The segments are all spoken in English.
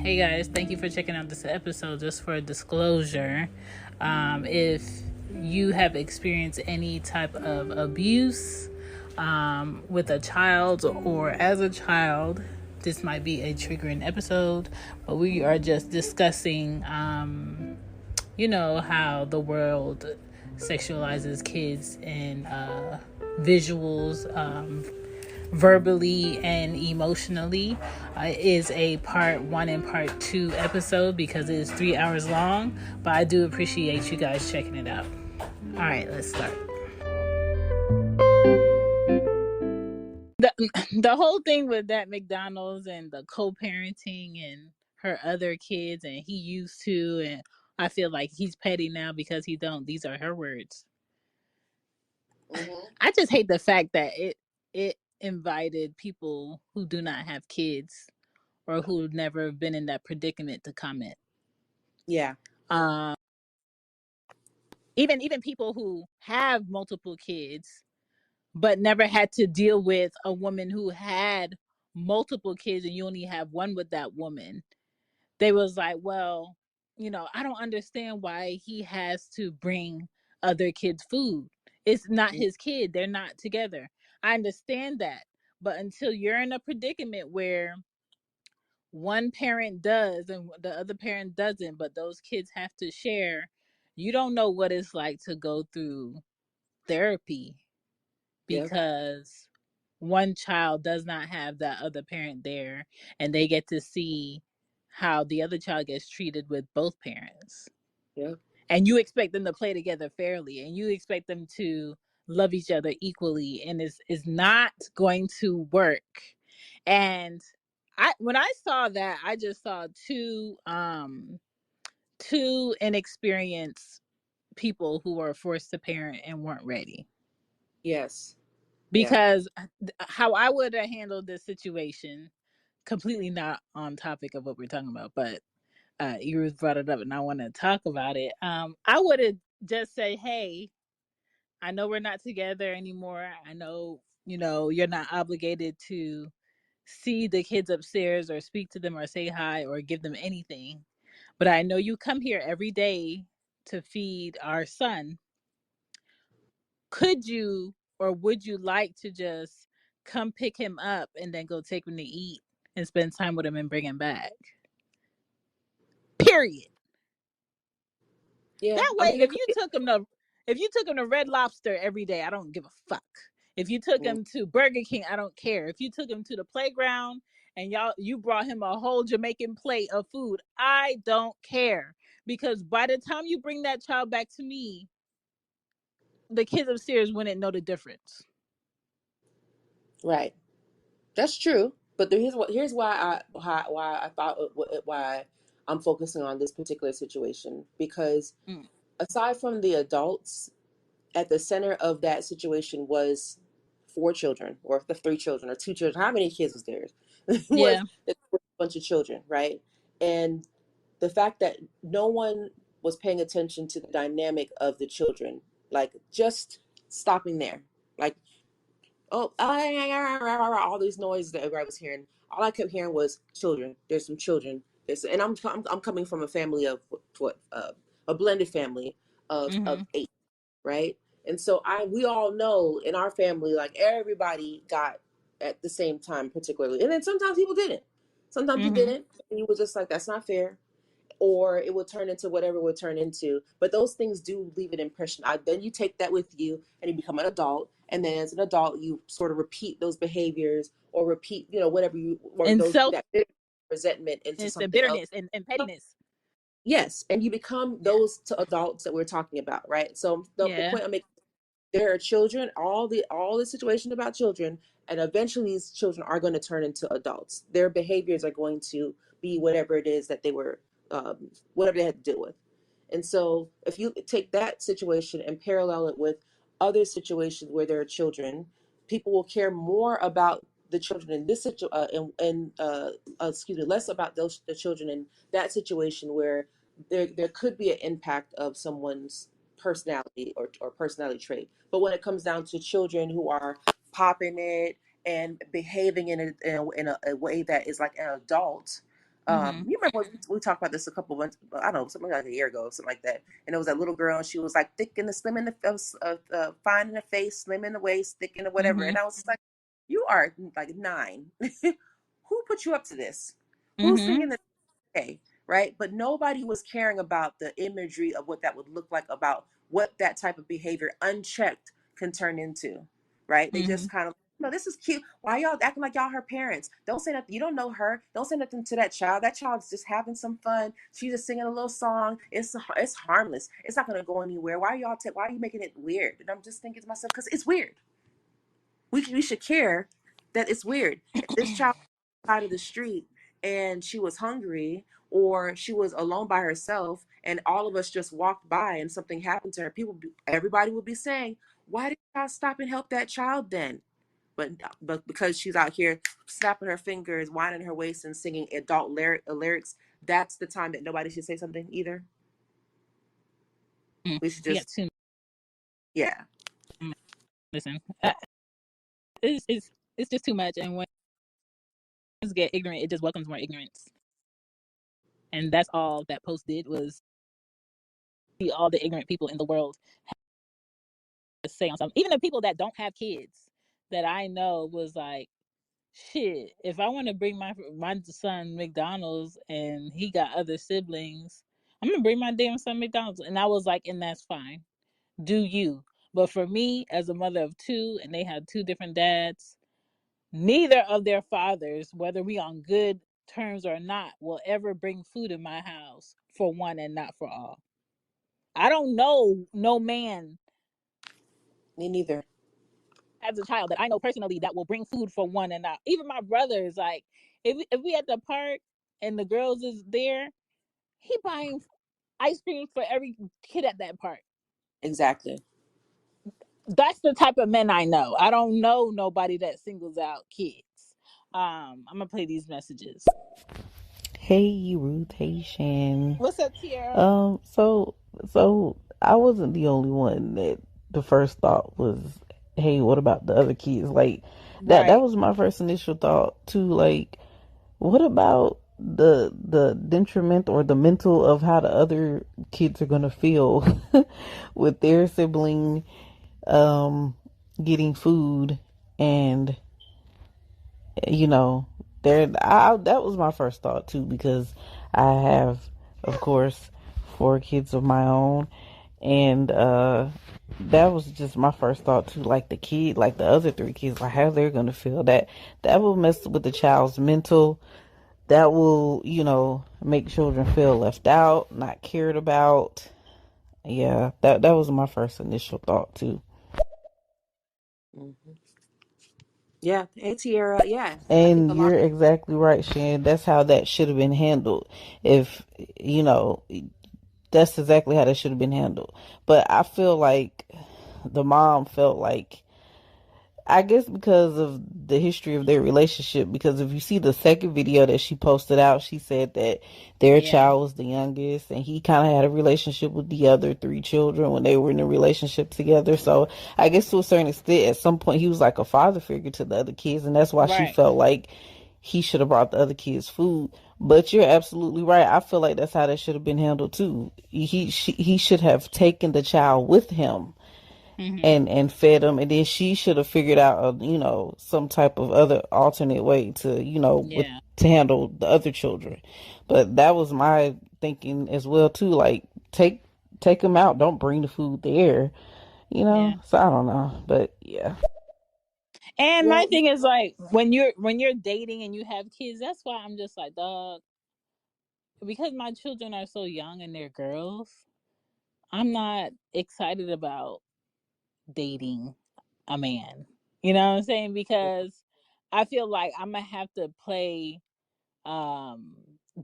Hey guys, thank you for checking out this episode. Just for a disclosure, if you have experienced any type of abuse with a child or as a child, this might be a triggering episode. But we are just discussing, how the world sexualizes kids and visuals. Verbally and emotionally is a part 1 and part 2 episode because it is 3 hours long, but I do appreciate you guys checking it out. All right, let's start. The whole thing with that McDonald's and the co-parenting and her other kids, and he used to, and I feel like he's petty now because he don't. These are her words. I just hate the fact that it invited people who do not have kids or who've never been in that predicament to comment. Yeah. Even people who have multiple kids but never had to deal with a woman who had multiple kids and you only have one with that woman. They was like, well, I don't understand why he has to bring other kids food. It's not his kid. They're not together. I understand that. But until you're in a predicament where one parent does and the other parent doesn't, but those kids have to share, you don't know what it's like to go through therapy because one child does not have that other parent there and they get to see how the other child gets treated with both parents. Yeah. And you expect them to play together fairly and you expect them to love each other equally, and it's not going to work. And when I saw that, I just saw two inexperienced people who were forced to parent and weren't ready. Yes. Because how I would have handled this situation, completely not on topic of what we're talking about, but Eruth brought it up and I want to talk about it. I would have just say, hey, I know we're not together anymore. I know, you're not obligated to see the kids upstairs or speak to them or say hi or give them anything. But I know you come here every day to feed our son. Could you or would you like to just come pick him up and then go take him to eat and spend time with him and bring him back? Period. Yeah. That way, if you took him to Red Lobster every day, I don't give a fuck. If you took him to Burger King, I don't care. If you took him to the playground and you brought him a whole Jamaican plate of food, I don't care. Because by the time you bring that child back to me, the kids upstairs wouldn't know the difference. Right. That's true. But here's why I thought why I'm focusing on this particular situation, because aside from the adults, at the center of that situation was 4 children or the 3 children or 2 children. How many kids was there? Yeah. was a bunch of children, right? And the fact that no one was paying attention to the dynamic of the children, like just stopping there, like, oh, all these noises that everybody was hearing. All I kept hearing was children. There's some children. And I'm coming from a family of a blended family of 8, right? And so we all know in our family, like everybody got at the same time, particularly, and then sometimes people didn't. Sometimes you didn't, and you were just like, that's not fair, or it would turn into whatever it would turn into. But those things do leave an impression. Then you take that with you and you become an adult. And then as an adult, you sort of repeat those behaviors or repeat, whatever and that resentment into something bitterness else. and pettiness. Yes. And you become those adults that we're talking about, right? So the point I'm making, there are children, all the situations about children, and eventually these children are going to turn into adults. Their behaviors are going to be whatever it is that they were, whatever they had to deal with. And so if you take that situation and parallel it with other situations where there are children, people will care more about the children in this less about the children in that situation where there could be an impact of someone's personality or personality trait. But when it comes down to children who are popping it and behaving in a way that is like an adult, Mm-hmm. You remember we talked about this a couple months, I don't know, something like a year ago, something like that. And it was that little girl, and she was like thick in the slim in the fine in the face, slim in the waist, thick in the whatever. Mm-hmm. And I was like, you are like 9. Who put you up to this? Who's Mm-hmm. thinking that? Okay, right? But nobody was caring about the imagery of what that would look like, about what that type of behavior unchecked can turn into, right? They Mm-hmm. just kind of, no, this is cute. Why y'all acting like y'all her parents? Don't say nothing. You don't know her. Don't say nothing to that child. That child's just having some fun. She's just singing a little song. It's harmless. It's not gonna go anywhere. Why are you making it weird? And I'm just thinking to myself, because it's weird. We should care that it's weird. If this child was side of the street and she was hungry, or she was alone by herself and all of us just walked by and something happened to her, everybody would be saying, why did y'all stop and help that child then? But because she's out here snapping her fingers, winding her waist, and singing adult lyrics, that's the time that nobody should say something either. Mm-hmm. We should She got just, too yeah. much. Listen, it's just too much, and when things get ignorant, it just welcomes more ignorance. And that's all that post did, was see all the ignorant people in the world say on something. Even the people that don't have kids that I know was like, shit, if I want to bring my son McDonald's and he got other siblings, I'm gonna bring my damn son McDonald's. And I was like, and that's fine. Do you. But for me, as a mother of 2, and they have 2 different dads, neither of their fathers, whether we on good terms or not, will ever bring food in my house for one and not for all. I don't know no man Me neither. as a child that I know personally that will bring food for one and not. Even my brothers, like if we at the park and the girls is there, he buying ice cream for every kid at that park. Exactly. That's the type of men I know. I don't know nobody that singles out kids. I'm gonna play these messages. Hey Ruth, hey Shan. What's up, Tiara? So I wasn't the only one that the first thought was, hey, what about the other kids? Like that Right. was my first initial thought too. Like, what about the detriment or the mental of how the other kids are gonna feel with their sibling um getting food, and you know, that was my first thought too, because I have, of course, 4 kids of my own, and that was just my first thought too. Like like the other 3 kids, like how they're gonna feel. That will mess with the child's mental. That will, make children feel left out, not cared about. Yeah, that was my first initial thought too. Hmm. Yeah. Hey, Tierra. Yeah. I think And a lot. you're exactly right, Shan. That's how that should have been handled. If, you know, that's exactly how that should have been handled. But I feel like the mom felt like, I guess because of the history of their relationship, because if you see the second video that she posted out, she said that their Yeah. child was the youngest and he kind of had a relationship with the other 3 children when they were in a relationship together. So I guess to a certain extent, at some point, he was like a father figure to the other kids, and that's why she Right. felt like he should have brought the other kids food. But you're absolutely right. I feel like that's how that should have been handled too. He should have taken the child with him Mm-hmm. and fed them, and then she should have figured out some type of other alternate way to with Yeah. to handle the other children. But that was my thinking as well too, like take them out, don't bring the food there, Yeah. so I don't know, but yeah. And my Well, thing is like when you're dating and you have kids, that's why I'm just like, dog, because my children are so young and they're girls, I'm not excited about dating a man. You know what I'm saying? Because I feel like I'm gonna have to play um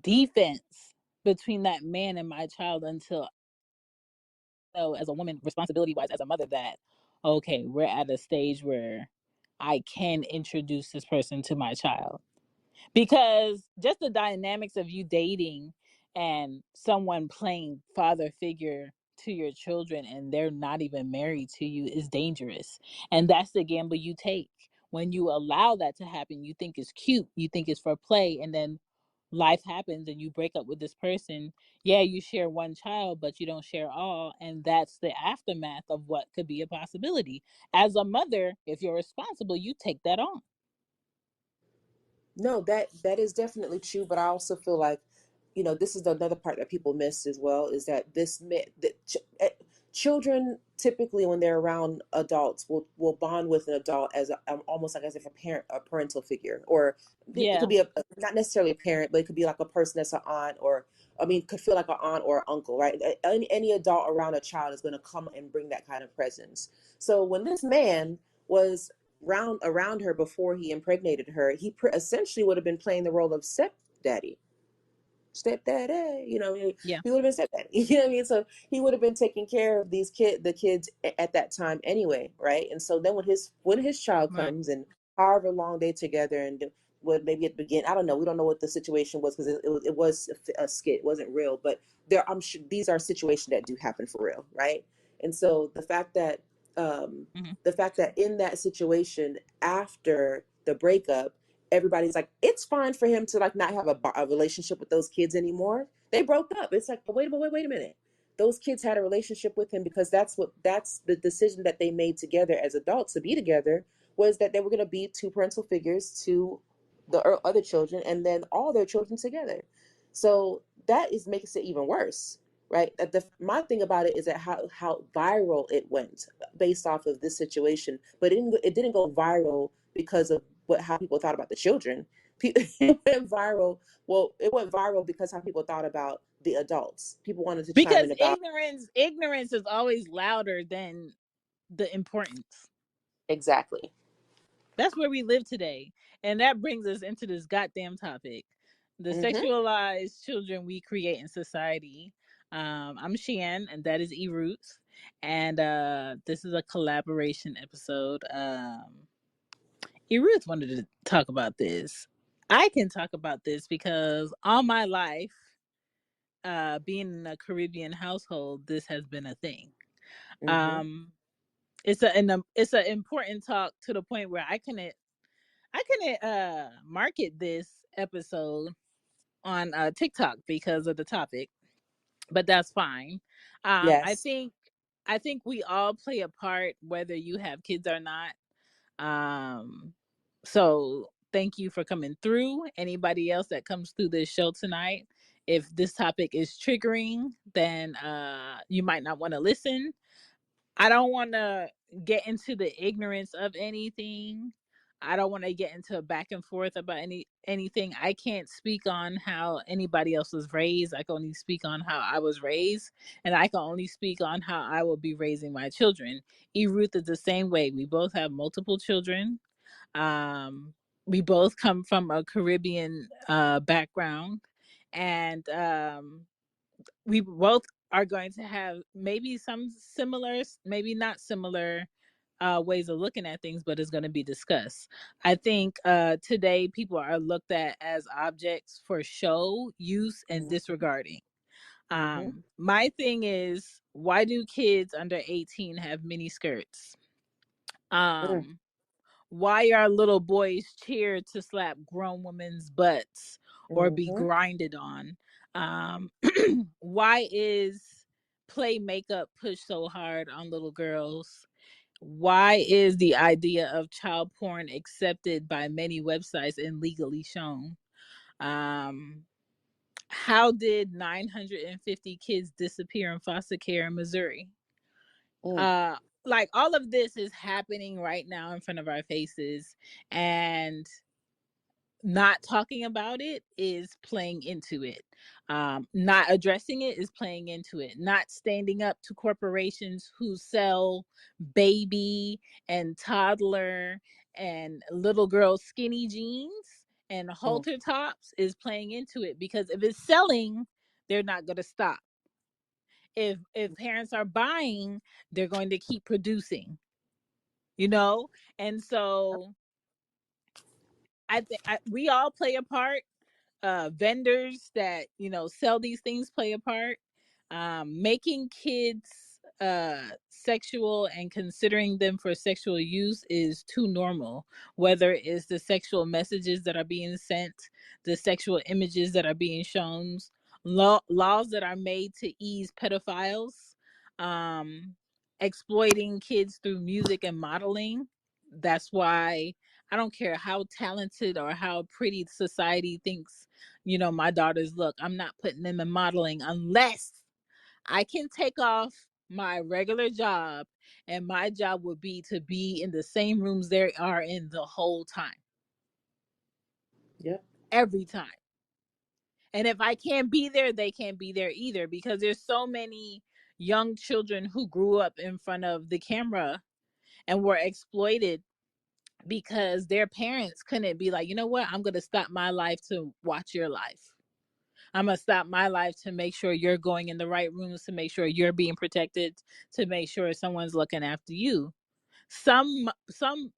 defense between that man and my child until I know, as a woman, responsibility wise, as a mother, that okay, we're at a stage where I can introduce this person to my child. Because just the dynamics of you dating and someone playing father figure to your children and they're not even married to you is dangerous. And that's the gamble you take. When you allow that to happen, you think it's cute, you think it's for play, and then life happens and you break up with this person, yeah, you share one child, but you don't share all. And that's the aftermath of what could be a possibility. As a mother, if you're responsible, you take that on. No, that is definitely true, but I also feel like, this is another part that people miss as well, is that children typically when they're around adults will bond with an adult as almost like as if a parental figure, or it could Yeah. be not necessarily a parent, but it could be like a person that's an aunt, or I mean, could feel like an aunt or an uncle, right? Any adult around a child is going to come and bring that kind of presence. So when this man was around her before he impregnated her, he essentially would have been playing the role of stepdaddy, stepdaddy. Yeah. He would have been stepdaddy. You know what I mean? So he would have been taking care of the kids at that time anyway, right? And so then when his child Right. comes, and however long they together, and what maybe at the beginning, I don't know. We don't know what the situation was, because it was a skit. It wasn't real, but I'm sure these are situations that do happen for real, right? And so um, Hmm. the fact that in that situation after the breakup, everybody's like, it's fine for him to like not have a relationship with those kids anymore. They broke up. It's like, but wait a minute. Those kids had a relationship with him because that's the decision that they made together as adults to be together, was that they were going to be two parental figures to the other children, and then all their children together. So that is makes it even worse, right? My thing about it is that how viral it went based off of this situation, but it didn't go viral because of how people thought about the children. It went viral. Well, it went viral because how people thought about the adults. People wanted to chime Because in about ignorance is always louder than the importance. exactly. That's where we live today. And that brings us into this goddamn topic: the Mm-hmm. sexualized children we create in society. I'm Shan, and that is Eruth. And this is a collaboration episode. Eruth wanted to talk about this. I can talk about this because all my life, being in a Caribbean household, this has been a thing. Mm-hmm. Um, it's an important talk to the point where I couldn't market this episode on TikTok because of the topic, but that's fine. Um, I Yes. think I think we all play a part, whether you have kids or not. Um, so thank you for coming through. Anybody else that comes through this show tonight, if this topic is triggering, then you might not want to listen. I don't want to get into the ignorance of anything. I don't want to get into a back and forth about anything. I can't speak on how anybody else was raised. I can only speak on how I was raised, and I can only speak on how I will be raising my children. Ruth is the same way. We both have multiple children. Um, we both come from a Caribbean background, and we both are going to have maybe some similar, maybe not similar ways of looking at things, but it's going to be discussed. I think today people are looked at as objects for show, use, and disregarding. Mm-hmm. My thing is, why do kids under 18 have mini skirts? Mm, Um, why are little boys cheered to slap grown women's butts or be mm-hmm. grinded on? Um, why is play makeup pushed so hard on little girls? Why is the idea of child porn accepted by many websites and legally shown? Um, how did 950 kids disappear in foster care in Missouri? Mm, Uh, like all of this is happening right now in front of our faces, and not talking about it is playing into it. Not addressing it is playing into it. Not standing up to corporations who sell baby and toddler and little girl skinny jeans and mm, halter tops is playing into it, because if it's selling, they're not going to stop. If parents are buying, they're going to keep producing, you know? And so I think we all play a part. Vendors that sell these things play a part. Making kids sexual and considering them for sexual use is too normal, whether it's the sexual messages that are being sent, the sexual images that are being shown, laws that are made to ease pedophiles, um, exploiting kids through music and modeling. That's why I don't care how talented or how pretty society thinks, my daughters look. I'm not putting them in modeling unless I can take off my regular job, and my job would be to be in the same rooms they are in the whole time, Yep. every time. And if I can't be there, they can't be there either, because there's so many young children who grew up in front of the camera and were exploited because their parents couldn't be like, you know what, I'm going to stop my life to watch your life. I'm going to stop my life to make sure you're going in the right rooms, to make sure you're being protected, to make sure someone's looking after you. Some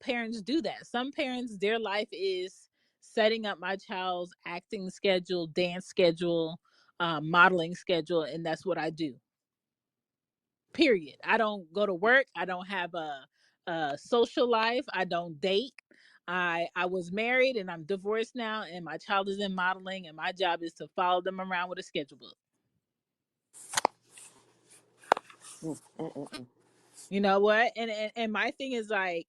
parents do that. Some parents, their life is setting up my child's acting schedule, dance schedule, modeling schedule, and that's what I do. Period. I don't go to work. I don't have a social life. I don't date. I was married and I'm divorced now, and my child is in modeling, and my job is to follow them around with a schedule book. You know what? And my thing is like,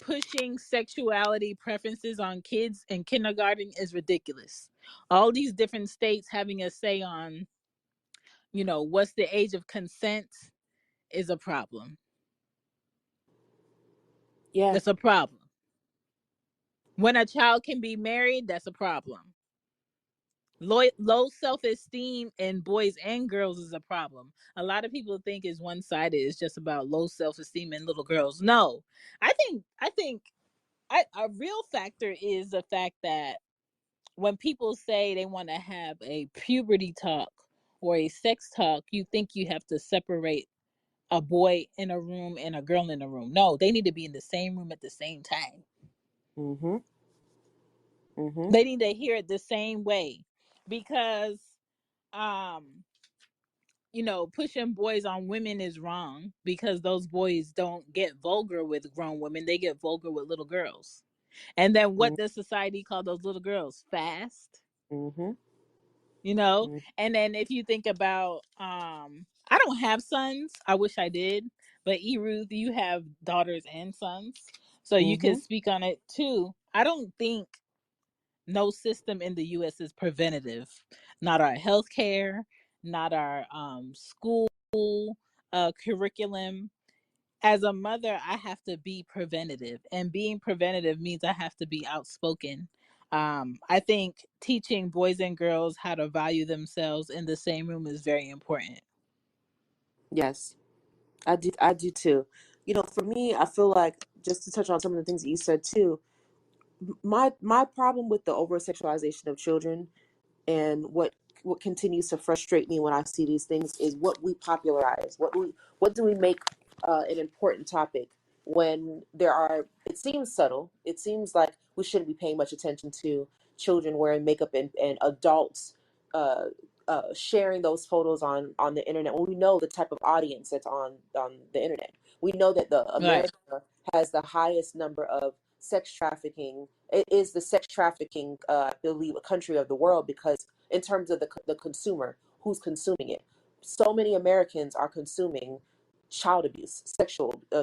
pushing sexuality preferences on kids in kindergarten is ridiculous. All these different states having a say on, what's the age of consent is a problem. Yeah. That's a problem. When a child can be married, that's a problem. Low self-esteem in boys and girls is a problem. A lot of people think it's one-sided. It's just about low self-esteem in little girls. No, I think a real factor is the fact that when people say they want to have a puberty talk or a sex talk, you think you have to separate a boy in a room and a girl in a room. No, they need to be in the same room at the same time. Mm-hmm. Mm-hmm. They need to hear it the same way, because um pushing boys on women is wrong, because those boys don't get vulgar with grown women, they get vulgar with little girls. And then what does society call those little girls? Fast. Mm-hmm. you know Mm-hmm. and then if you think about, I don't have sons, I wish I did, but Eruth, you have daughters and sons, so you Mm-hmm. could speak on it too. I don't think no system in the US is preventative. Not our healthcare, not our school curriculum. As a mother, I have to be preventative, and being preventative means I have to be outspoken. I think teaching boys and girls how to value themselves in the same room is very important. Yes, I do. I do too. For me, I feel like, just to touch on some of the things that you said too, my problem with the over sexualization of children, and what continues to frustrate me when I see these things, is what we popularize. What do we make an important topic, when there are, it seems subtle. It seems like we shouldn't be paying much attention to children wearing makeup, and adults uh, sharing those photos on the internet, when we know the type of audience that's on the internet. We know that the Right. America has the highest number of sex trafficking. It is the sex trafficking, I believe, a country of the world, because in terms of the consumer who's consuming it, so many Americans are consuming child abuse,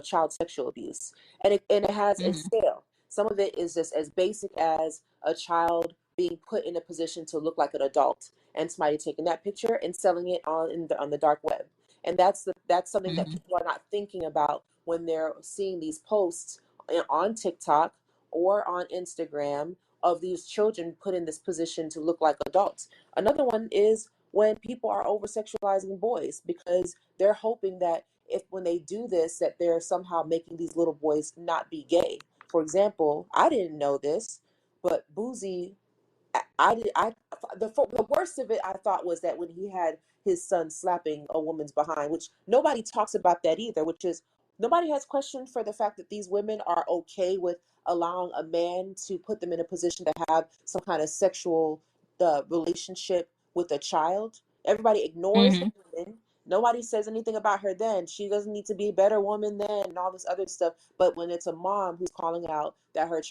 child sexual abuse, and it has a Hmm. scale. Some of it is just as basic as a child being put in a position to look like an adult, and somebody taking that picture and selling it on the dark web. And that's something that Hmm. people are not thinking about when they're seeing these posts on TikTok or on Instagram, of these children put in this position to look like adults. Another one is when people are over sexualizing boys, because they're hoping that, if when they do this, that they're somehow making these little boys not be gay. For example, I didn't know this, but Boozy, the worst of it, I thought, was that when he had his son slapping a woman's behind, which nobody talks about that either, which is, nobody has questioned for the fact that these women are okay with allowing a man to put them in a position to have some kind of sexual relationship with a child. Everybody ignores the Hmm. women. Nobody says anything about her then. She doesn't need to be a better woman then and all this other stuff. But when it's a mom who's calling out that her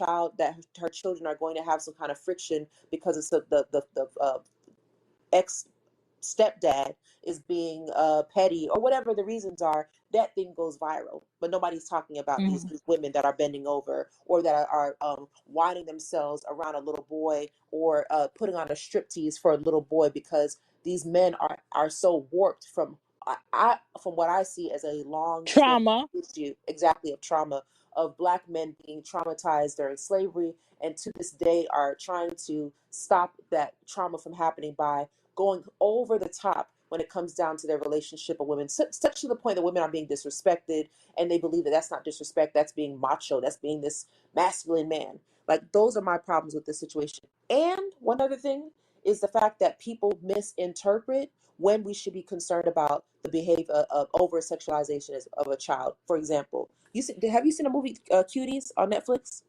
children are going to have some kind of friction because it's the ex stepdad is being petty or whatever the reasons are, that thing goes viral. But nobody's talking about these Mhm. women that are bending over or that are winding themselves around a little boy or putting on a striptease for a little boy because these men are so warped from from what I see as a long standing Trauma. issue exactly of trauma of black men being traumatized during slavery and to this day are trying to stop that trauma from happening by going over the top when it comes down to their relationship with women, such to the point that women are being disrespected, and they believe that that's not disrespect, that's being macho, that's being this masculine man. Like those are my problems with this situation. And one other thing is the fact that people misinterpret when we should be concerned about the behavior of over sexualization of a child. For example, have you seen a movie Cuties on Netflix?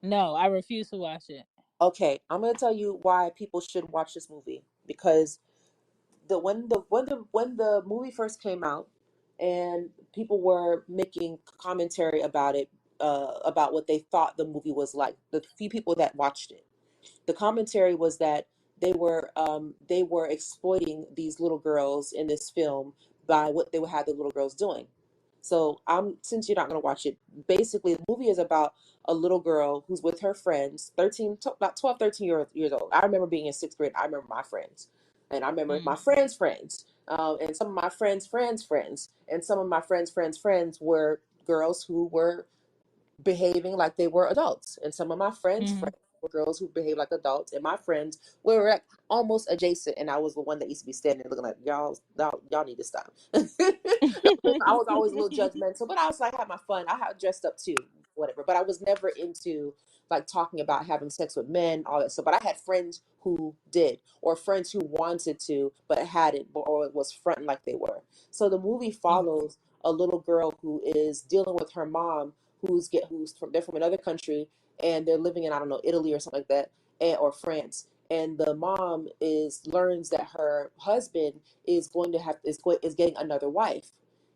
No, I refuse to watch it. Okay, I'm going to tell you why people should watch this movie because when the movie first came out and people were making commentary about it, about what they thought the movie was like, the few people that watched it, the commentary was that they were exploiting these little girls in this film by what they would have the little girls doing. So since you're not going to watch it, basically the movie is about a little girl who's with her friends, 13, about 12, 13 years old. I remember being in sixth grade. I remember my friends. And I remember Mm. my friends' friends, and some of my friends' friends, and some of my friends' friends were girls who were behaving like they were adults. And some of my friends' Mhm. friends were girls who behaved like adults. And my friends were like almost adjacent. And I was the one that used to be standing there looking like, y'all need to stop. I was always a little judgmental, but I was like, I had my fun. I had dressed up too, whatever. But I was never into like talking about having sex with men, all that stuff. But I had friends who did, or friends who wanted to, but hadn't, or was fronting like they were. So the movie Mhm. follows a little girl who is dealing with her mom they're from another country and they're living in I don't know Italy or something like that or France, and the mom is learns that her husband is going to have is getting another wife.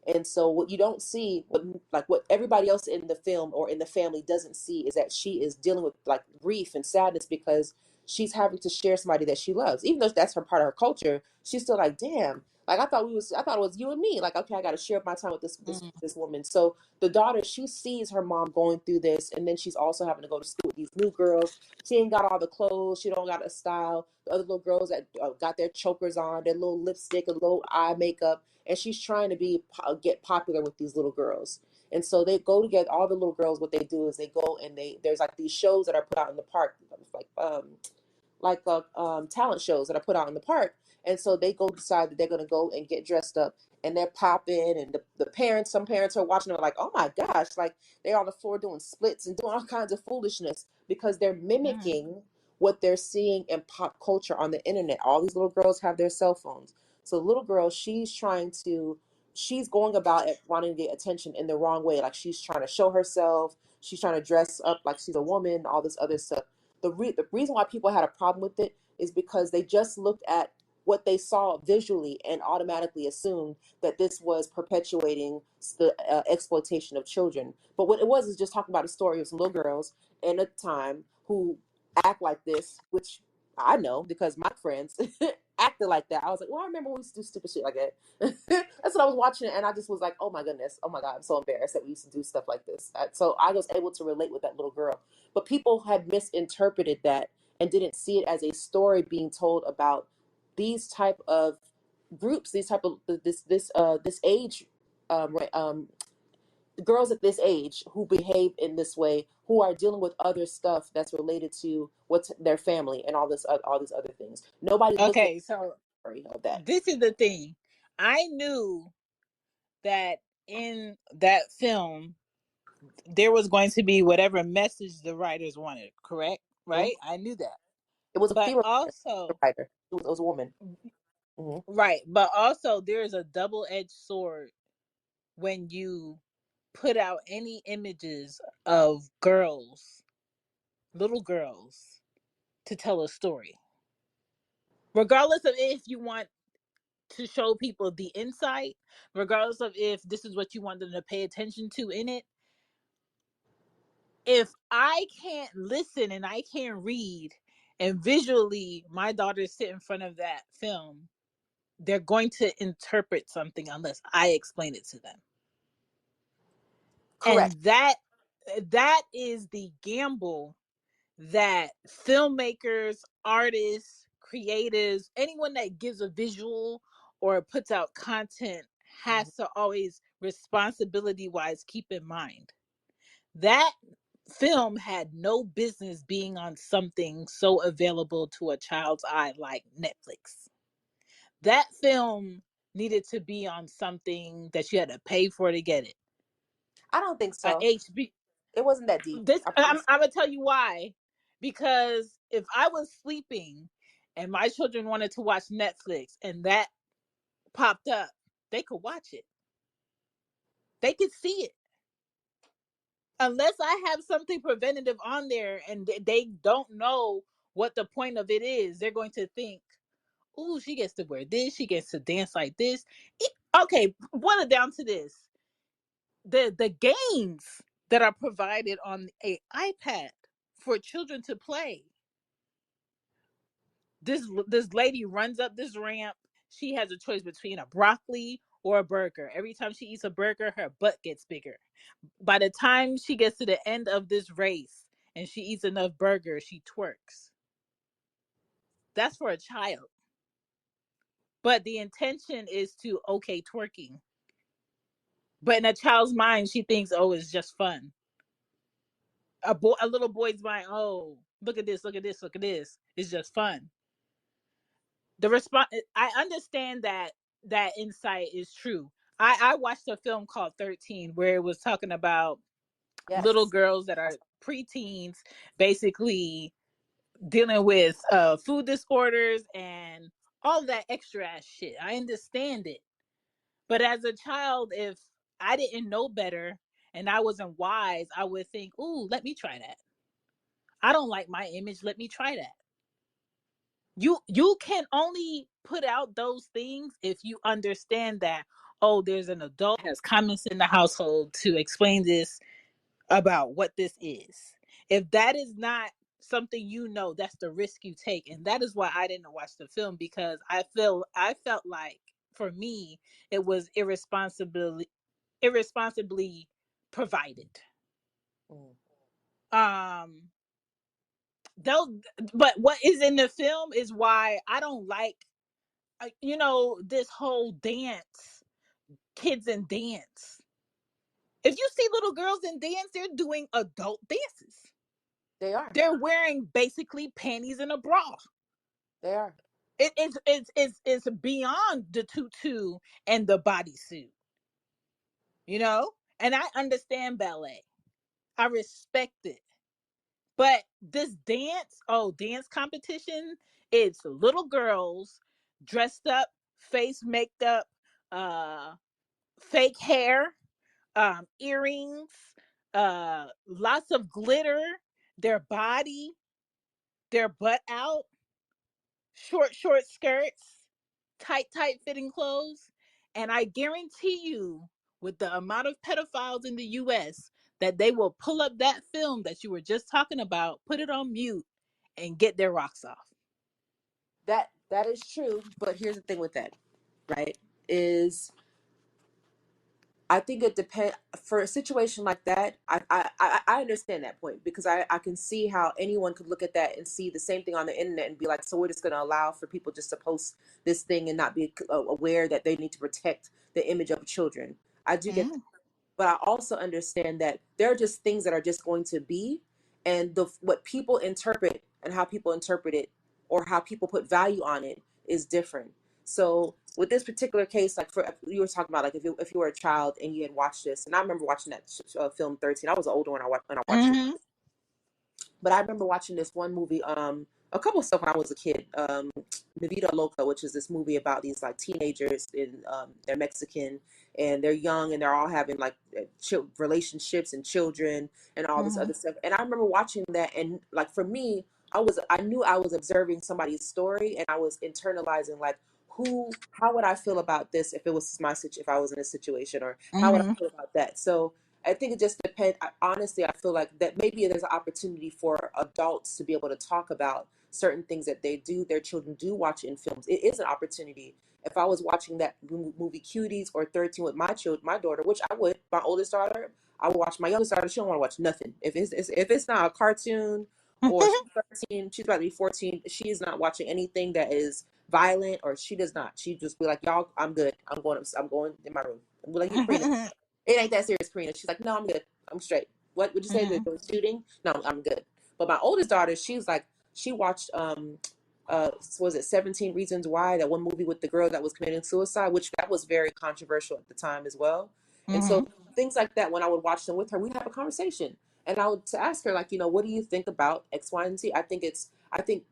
And so what you don't see, what everybody else in the film or in the family doesn't see, is that she is dealing with like grief and sadness because she's having to share somebody that she loves. Even though that's her part of her culture, she's still like, damn, like I thought it was you and me. Like, okay, I got to share my time with Mhm. this woman. So the daughter, she sees her mom going through this, and then she's also having to go to school with these new girls. She ain't got all the clothes, she don't got a style. The other little girls that got their chokers on, their little lipstick, a little eye makeup, and she's trying to get popular with these little girls. And so they go together. All the little girls, what they do is they go and there's like these shows that are put out in the park, like talent shows that are put out in the park. And so they go decide that they're going to go and get dressed up, and they're popping, and the parents, some parents are watching them like, oh my gosh, like they're on the floor doing splits and doing all kinds of foolishness because they're Mhm. mimicking what they're seeing in pop culture on the internet. All these little girls have their cell phones. So the little girl, she's going about it wanting to get attention in the wrong way. Like she's trying to show herself, she's trying to dress up like she's a woman, all this other stuff. The reason why people had a problem with it is because they just looked at what they saw visually and automatically assumed that this was perpetuating the exploitation of children. But what it was is just talking about a story of some little girls in a time who act like this, which I know because my friends acted like that. I was like, well, I remember when we used to do stupid shit like that. That's what I was watching, and I just was like, oh my goodness, oh my God, I'm so embarrassed that we used to do stuff like this. So I was able to relate with that little girl. But people had misinterpreted that and didn't see it as a story being told about these type of groups, these type of this age, girls at this age who behave in this way, who are dealing with other stuff that's related to what's their family and all these other things. Nobody looked at Okay, so the story of that. this is the thing. I knew that in that film there was going to be whatever message the writers wanted, correct? Mhm. Right? I knew that. It was a But female also, writer. It was a woman. Hmm. right, but also there's a double-edged sword when you put out any images of girls, little girls, to tell a story. Regardless of if you want to show people the insight, regardless of if this is what you want them to pay attention to in it. If I can't listen and I can't read, and visually my daughters sit in front of that film, they're going to interpret something unless I explain it to them. Correct. And that is the gamble that filmmakers, artists, creatives, anyone that gives a visual or puts out content Mhm. has to always responsibility wise keep in mind. That film had no business being on something so available to a child's eye like Netflix. That film needed to be on something that you had to pay for to get it. I don't think A so. HB. It wasn't that deep. This I I'm, promise. I'm gonna tell you why. Because if I was sleeping and my children wanted to watch Netflix and that popped up, they could watch it. They could see it. Unless I have something preventative on there and they don't know what the point of it is, they're going to think, "Ooh, she gets to wear this. She gets to dance like this." Okay, boil it down to this: the games that are provided on a iPad for children to play. This lady runs up this ramp. She has a choice between a broccoli or a burger. Every time she eats a burger, her butt gets bigger. By the time she gets to the end of this race and she eats enough burgers, she twerks. That's for a child. But the intention is to okay twerking. But in a child's mind, she thinks, oh, it's just fun. A little boy's mind, oh, look at this, look at this, look at this. It's just fun. The response, I understand that insight is true. I watched a film called 13 where it was talking about little Yes. girls that are preteens basically dealing with food disorders and all that extra ass shit. I understand it. But as a child, if I didn't know better and I wasn't wise, I would think, ooh, let me try that. I don't like my image. Let me try that. You can only put out those things if you understand that, oh, there's an adult that has comments in the household to explain this about what this is. If that is not something, that's the risk you take. And that is why I didn't watch the film, because I felt like for me it was irresponsibly provided. Mm. Um though but what is in the film is why I don't like this whole dance, kids and dance. If you see little girls in dance, they're doing adult dances. They are. They're wearing basically panties and a bra. They are. It's beyond the tutu and the bodysuit, you know? And I understand ballet. I respect it. But this dance competition, it's little girls dressed up, face makeup, uh, fake hair, earrings, lots of glitter, their body, their butt out, short skirts, tight fitting clothes. And I guarantee you, with the amount of pedophiles in the US, that they will pull up that film that you were just talking about, put it on mute, and get their rocks off. That is true, but here's the thing with that, right? Is I think it depends for a situation like that. I understand that point because I can see how anyone could look at that and see the same thing on the internet and be like, so we're just going to allow for people just to post this thing and not be aware that they need to protect the image of children. I do get, Mm. but I also understand that there are just things that are just going to be, and the what people interpret and how people interpret it or how people put value on it is different. So with this particular case, like for you were talking about, like if you were a child and you had watched this, and I remember watching that film 13. I was older when I watched it, Mm-hmm. but I remember watching this one movie, a couple of stuff when I was a kid. Mi Vida Loca, which is this movie about these like teenagers in they're Mexican and they're young and they're all having like relationships and children and all this Mm-hmm. other stuff. And I remember watching that, and like for me, I knew I was observing somebody's story and I was internalizing like how would I feel about this if it was if I was in a situation, or how would I Mhm. feel about that? So I think it just depends. Honestly, I feel like that maybe there's an opportunity for adults to be able to talk about certain things that their children do watch in films. It is an opportunity. If I was watching that movie Cuties or 13 with my daughter, which I would, my oldest daughter, I would watch. My youngest daughter, she don't want to watch nothing. If it's not a cartoon, or she's 13, she's about to be 14, she is not watching anything that is violent, or she does not. She just be like, y'all, I'm good. I'm going in my room. I'm like, Karina, it ain't that serious, Karina. She's like, no, I'm good. I'm straight. What would you say? The shooting? No, I'm good. But my oldest daughter, she's like, she watched was it 17 Reasons Why, that one movie with the girl that was committing suicide, which that was very controversial at the time as well. And so things like that, when I would watch them with her, we'd have a conversation. And I would to ask her, like, what do you think about X, Y, and Z? I think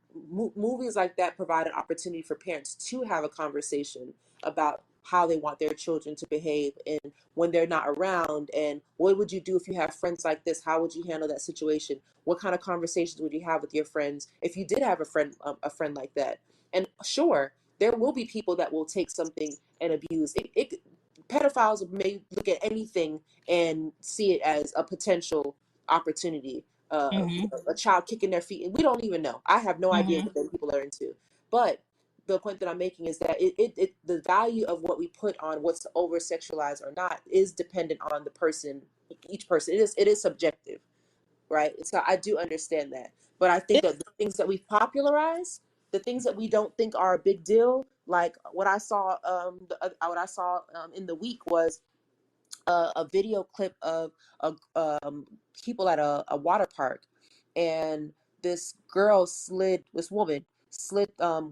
movies like that provide an opportunity for parents to have a conversation about how they want their children to behave and when they're not around, and what would you do if you have friends like this? How would you handle that situation? What kind of conversations would you have with your friends if you did have a friend like that? And sure, there will be people that will take something and abuse it. Pedophiles may look at anything and see it as a potential opportunity. A child kicking their feet. We don't even know. I have no idea what those people are into. But the point that I'm making is that the value of what we put on what's over sexualized or not is dependent on the person, each person. It is subjective, right? So I do understand that. But I think that the things that we popularize, the things that we don't think are a big deal, like what I saw, in the week was a video clip of people at a water park, and this woman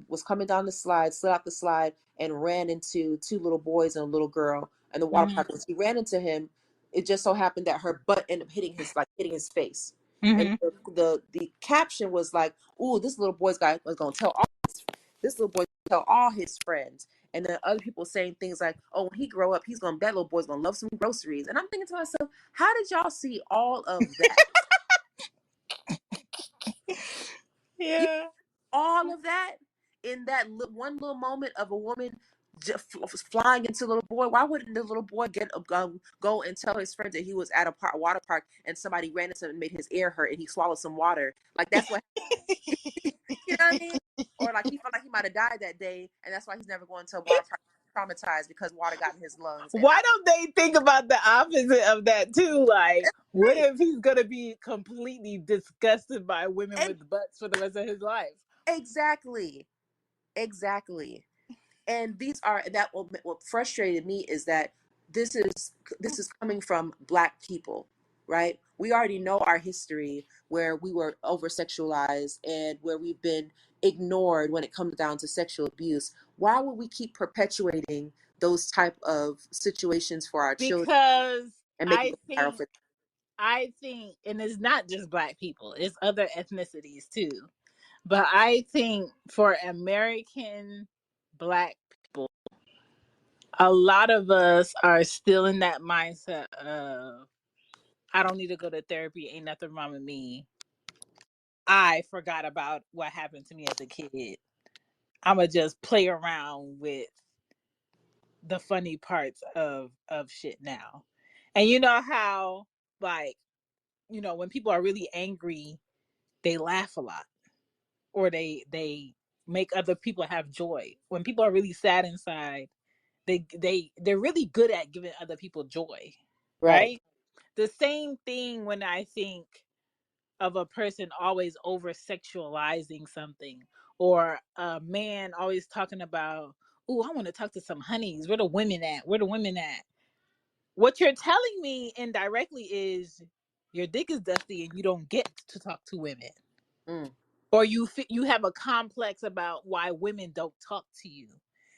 was coming down the slide, slid out the slide, and ran into two little boys and a little girl in the water park. When she ran into him, it just so happened that her butt ended up hitting his face. And the caption was like, "Ooh, this little boy's guy was gonna tell this little boy tell all his friends." And then other people saying things like, "Oh, when he grow up, that little boy's gonna love some groceries." And I'm thinking to myself, how did y'all see all of that? You Yeah. all of that in that one little moment of a woman just flying into a little boy. Why wouldn't the little boy go and tell his friends that he was at a water park and somebody ran into him and made his ear hurt and he swallowed some water? Like, that's what you know what I mean? Or like he felt like he might have died that day, and that's why he's never going to a water park, traumatized because water got in his lungs. And Why don't they think about the opposite of that too? Like, what if he's gonna be completely disgusted by women with butts for the rest of his life? exactly, exactly. And what frustrated me is that this is coming from Black people, right? We already know our history, where we were over sexualized and where we've been ignored when it comes down to sexual abuse. Why would we keep perpetuating those type of situations for our children Because and make it I look viral think for I think, and it's not just Black people, it's other ethnicities too. But I think for American Black people, a lot of us are still in that mindset of, I don't need to go to therapy, ain't nothing wrong with me. I forgot about what happened to me as a kid. I'ma just play around with the funny parts of shit now. And you know how, like, when people are really angry, they laugh a lot, or they make other people have joy. When people are really sad inside, they're really good at giving other people joy, right, right? The same thing when I think of a person always over sexualizing something, or a man always talking about, "Oh, I want to talk to some honeys. Where the women at? Where the women at?" What you're telling me indirectly is your dick is dusty and you don't get to talk to women, mm, or you have a complex about why women don't talk to you,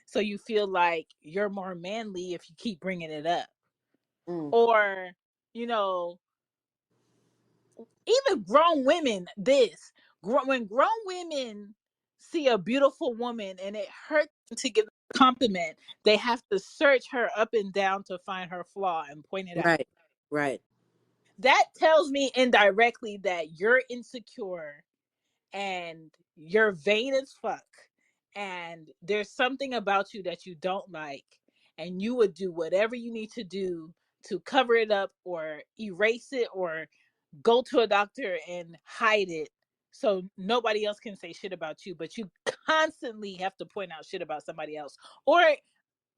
so you feel like you're more manly if you keep bringing it up. mm, Or, you know even grown women, when grown women see a beautiful woman and it hurts them to give a compliment, they have to search her up and down to find her flaw and point it out. right, right, That tells me indirectly that you're insecure and you're vain as fuck, and there's something about you that you don't like, and you would do whatever you need to do to cover it up or erase it or go to a doctor and hide it so nobody else can say shit about you, but you constantly have to point out shit about somebody else. Or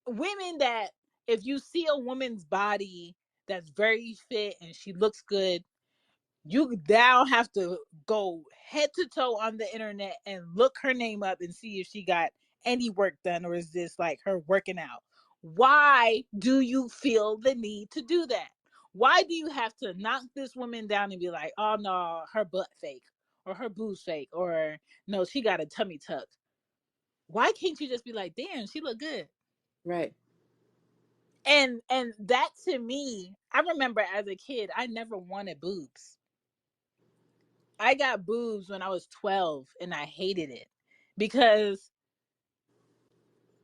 women that, if you see a woman's body that's very fit and she looks good, you now have to go head to toe on the internet and look her name up and see if she got any work done, or is this like her working out. Why do you feel the need to do that? Why do you have to knock this woman down and be like, oh no, her butt fake, or her boobs fake, or no, she got a tummy tuck? Why can't you just be like, damn, she look good? Right. And that, to me, I remember as a kid, I never wanted boobs. I got boobs when I was 12 and I hated it because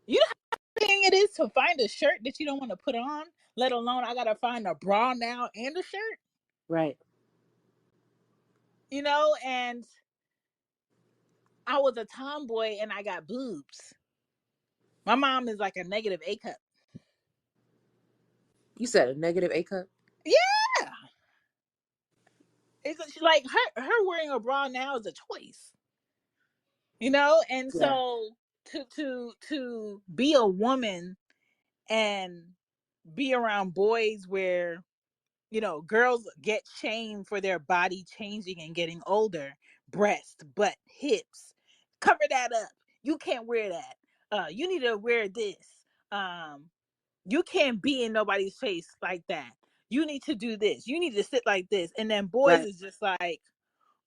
you know how thing it is to find a shirt that you don't want to put on, let alone I got to find a bra now and a shirt, Right. and I was a tomboy and I got boobs. My mom is like a negative A cup. You said a negative A cup? Yeah. It's like her wearing a bra now is a choice, and Yeah. so to be a woman and be around boys where girls get shamed for their body changing and getting older. Breast, butt, hips, cover that up. You can't wear that. You need to wear this. um you can't be in nobody's face like that. You need to do this. You need to sit like this. And then boys Right. is just like,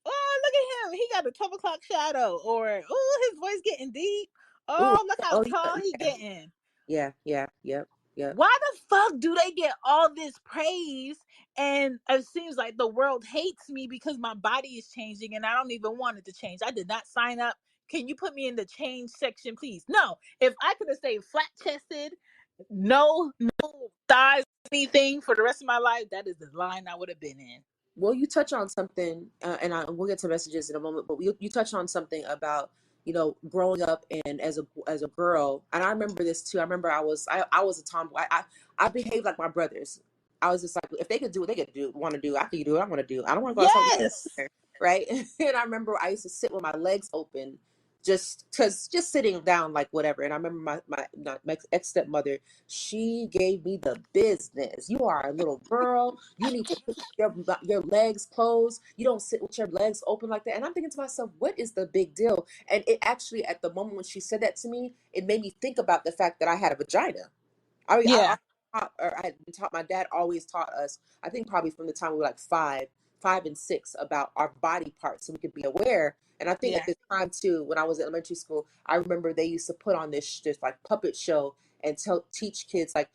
oh, look at him, he got a 12 o'clock shadow, or oh, his voice getting deep. Ooh. Oh, look how Oh tall he yeah. getting. Yeah. Yeah. Yep. Yep. Why the fuck do they get all this praise? And it seems like the world hates me because my body is changing and I don't even want it to change. I did not sign up. Can you put me in the change section, please? No. If I could have stayed flat chested, no thighs, anything for the rest of my life, that is the line I would have been in. Well, you touch on something, we'll get to messages in a moment. But you touch on something about growing up and as a girl, and I remember this too. I remember I was a tomboy. I behaved like my brothers. I was just like, if they could do what they could do, want to do, I could do what I want to do. I don't want to go outside, Yes. right? And I remember I used to sit with my legs open, just sitting down like whatever. And I remember my ex stepmother, she gave me the business. You are a little girl. You need to put your legs closed. You don't sit with your legs open like that. And I'm thinking to myself, what is the big deal? And it actually, at the moment when she said that to me, it made me think about the fact that I had a vagina. I mean, Yeah. I had been taught. My dad always taught us. I think probably from the time we were like five and six, about our body parts, so we could be aware. And I think at Yeah. this time too, when I was in elementary school, I remember they used to put on this like puppet show and teach kids like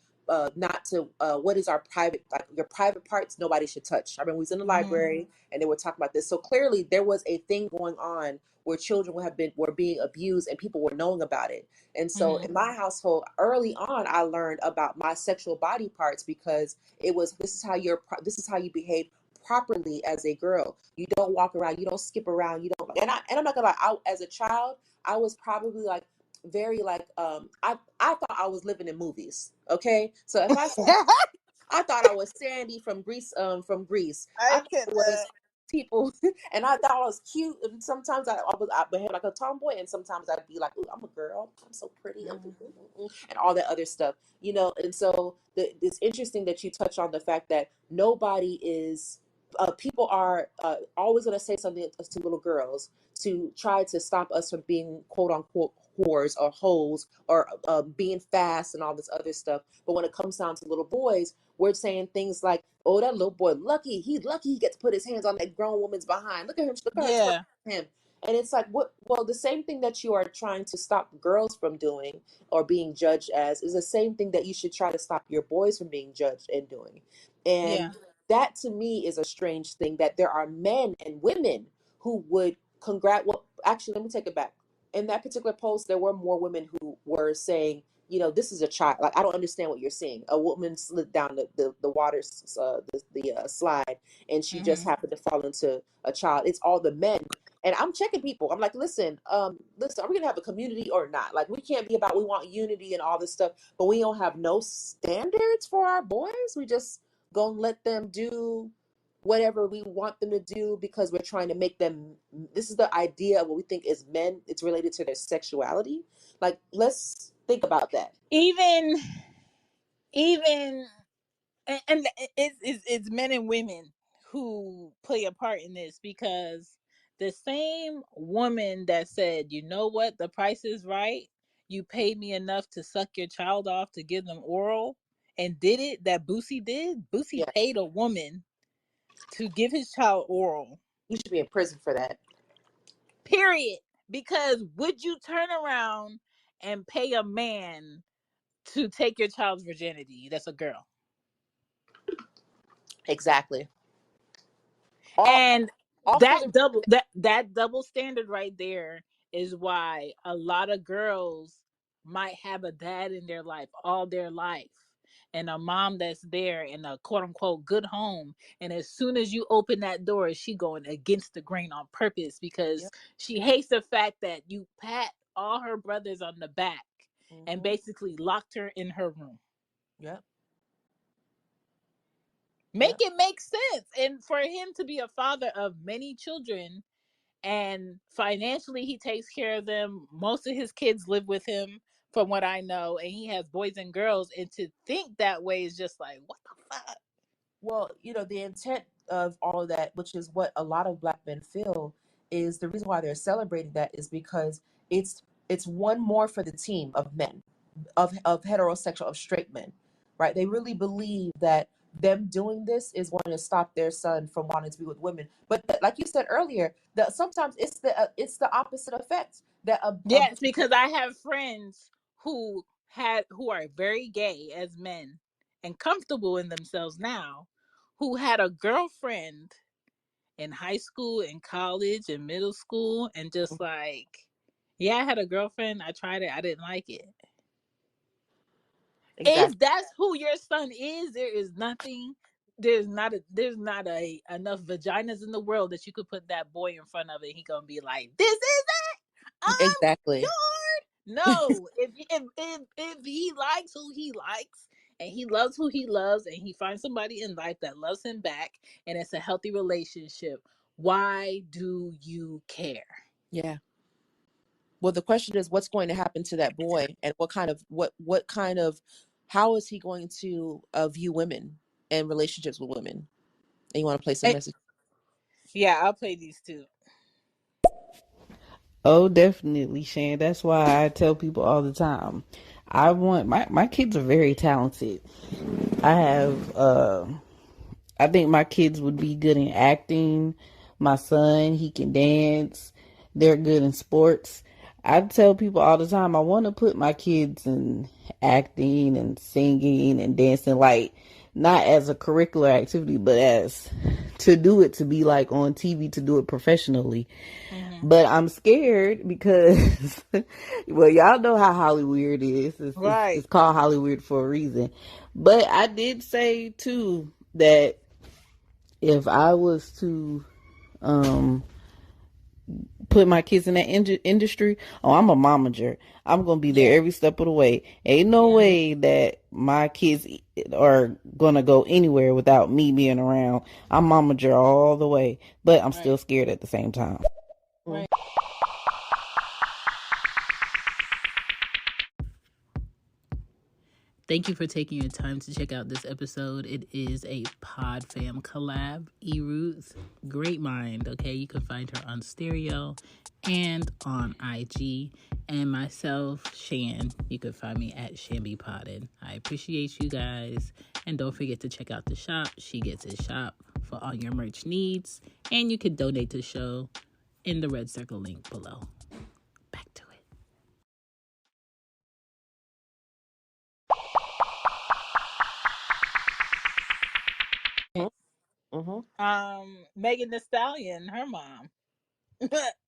not to what is our private, like your private parts nobody should touch. I remember we was in the Mm-hmm. library and they were talking about this. So clearly there was a thing going on where children were being abused and people were knowing about it. And so Mm-hmm. in my household, early on, I learned about my sexual body parts because it was this is how you behave properly as a girl. You don't walk around, you don't skip around, you don't. And I'm not gonna lie. As a child, I was probably like very like I thought I was living in movies. Okay, so if I said I thought I was Sandy from Greece. From Greece, I I thought get it was that. people, and I thought I was cute. And sometimes I behave like a tomboy, and sometimes I'd be like, "Ooh, I'm a girl. I'm so pretty," and all that other stuff, And so it's interesting that you touch on the fact that nobody is. People are always going to say something to little girls to try to stop us from being quote unquote whores or hoes or being fast and all this other stuff. But when it comes down to little boys, we're saying things like, "Oh, that little boy, lucky. He's lucky he gets to put his hands on that grown woman's behind. Look at him. Look at her twerk Yeah. him." And it's like, what? Well, the same thing that you are trying to stop girls from doing or being judged as is the same thing that you should try to stop your boys from being judged and doing. Yeah. And that to me is a strange thing that there are men and women who would Well, actually, let me take it back. In that particular post, there were more women who were saying, this is a child. Like, I don't understand what you're seeing. A woman slid down the water, the slide, and she just Mm-hmm. happened to fall into a child. It's all the men. And I'm checking people. I'm like, listen, are we gonna have a community or not? Like, we can't be about we want unity and all this stuff, but we don't have no standards for our boys. We just gonna let them do whatever we want them to do because we're trying to make them. This is the idea of what we think is men. It's related to their sexuality. Like, let's think about that. even even and it's men and women who play a part in this, because the same woman that said, you know what, the price is right, you paid me enough to suck your child off to give them oral, and did it, that Boosie did. Boosie Yeah, paid a woman to give his child oral, you should be in prison for that. period. Because would you turn around and pay a man to take your child's virginity? That's a girl. Exactly. All, And all for the that double standard right there is why a lot of girls might have a dad in their life all their life, and a mom that's there in a quote unquote good home, and as soon as you open that door, she going against the grain on purpose because Yep. she hates the fact that you pat all her brothers on the back and Mm-hmm. basically locked her in her room. Yep. Make Yep. it make sense. And for him to be a father of many children, and financially he takes care of them, most of his kids live with him from what I know, and he has boys and girls, and to think that way is just like, what the fuck. Well, the intent of all of that, which is what a lot of black men feel, is the reason why they're celebrating that is because it's one more for the team of men, of heterosexual, of straight men, right? They really believe that them doing this is going to stop their son from wanting to be with women. But like you said earlier, that sometimes it's the opposite effect that Yes, because I have friends who are very gay as men and comfortable in themselves now, who had a girlfriend in high school and college and middle school, and just like, yeah, I had a girlfriend, I tried it, I didn't like it. If exactly. that's who your son is, there is nothing. There's not a enough vaginas in the world that you could put that boy in front of it. He gonna be like, "This is it. I'm Exactly. cured." No, if he likes who he likes, and he loves who he loves, and he finds somebody in life that loves him back, and it's a healthy relationship, why do you care? Yeah. Well, the question is, what's going to happen to that boy, and what kind of how is he going to view women and relationships with women? And you want to play some Eh, message? yeah, I'll play these two. Oh, definitely, Shan. That's why I tell people all the time. I want my kids are very talented. I have I think my kids would be good in acting. My son, he can dance. They're good in sports. I tell people all the time I want to put my kids in acting and singing and dancing, like not as a curricular activity, but as to do it, to be like on TV, to do it professionally. Hmm. But I'm scared because, well, y'all know how Hollywood is. It's Right. called Hollywood for a reason. But I did say too that if I was to um put my kids in that industry, oh, I'm a momager. I'm gonna be there Yeah. every step of the way. Ain't no Yeah. way that my kids are gonna go anywhere without me being around. I'm momager all the way, but I'm Right. still scared at the same time. Mm. Right. Thank you for taking your time to check out this episode. It is a Pod Fam collab. Eruth, great mind. Okay, you can find her on Stereo and on IG. And myself, Shan, you can find me at Shamby Podded. I appreciate you guys. And don't forget to check out the shop. She Gets It Shop for all your merch needs. And you can donate to the show in the red circle link below. Back to it. Mm-hmm. Megan Thee Stallion, her mom.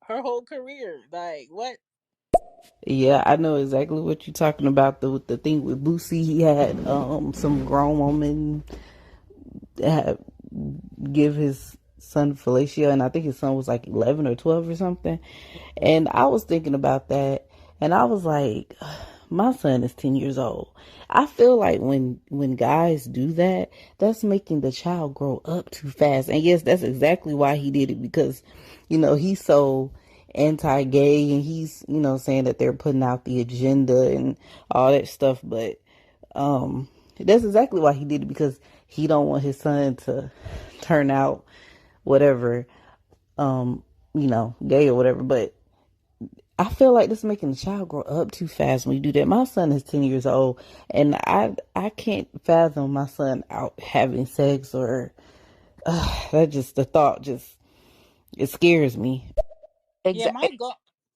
Her whole career. Like, what? Yeah, I know exactly what you're talking about. The thing with Boosie, he had some grown woman have, give his son fellatio, and I think his son was like 11 or 12 or something. And I was thinking about that, and I was like, my son is 10 years old. I feel like when guys do that, that's making the child grow up too fast. And yes, that's exactly why he did it, because, he's so anti-gay, and he's, saying that they're putting out the agenda and all that stuff. But that's exactly why he did it, because he don't want his son to turn out whatever, gay or whatever. But I feel like this is making the child grow up too fast when you do that. My son is 10 years old, and I can't fathom my son out having sex, or that just, the thought just, it scares me. Yeah,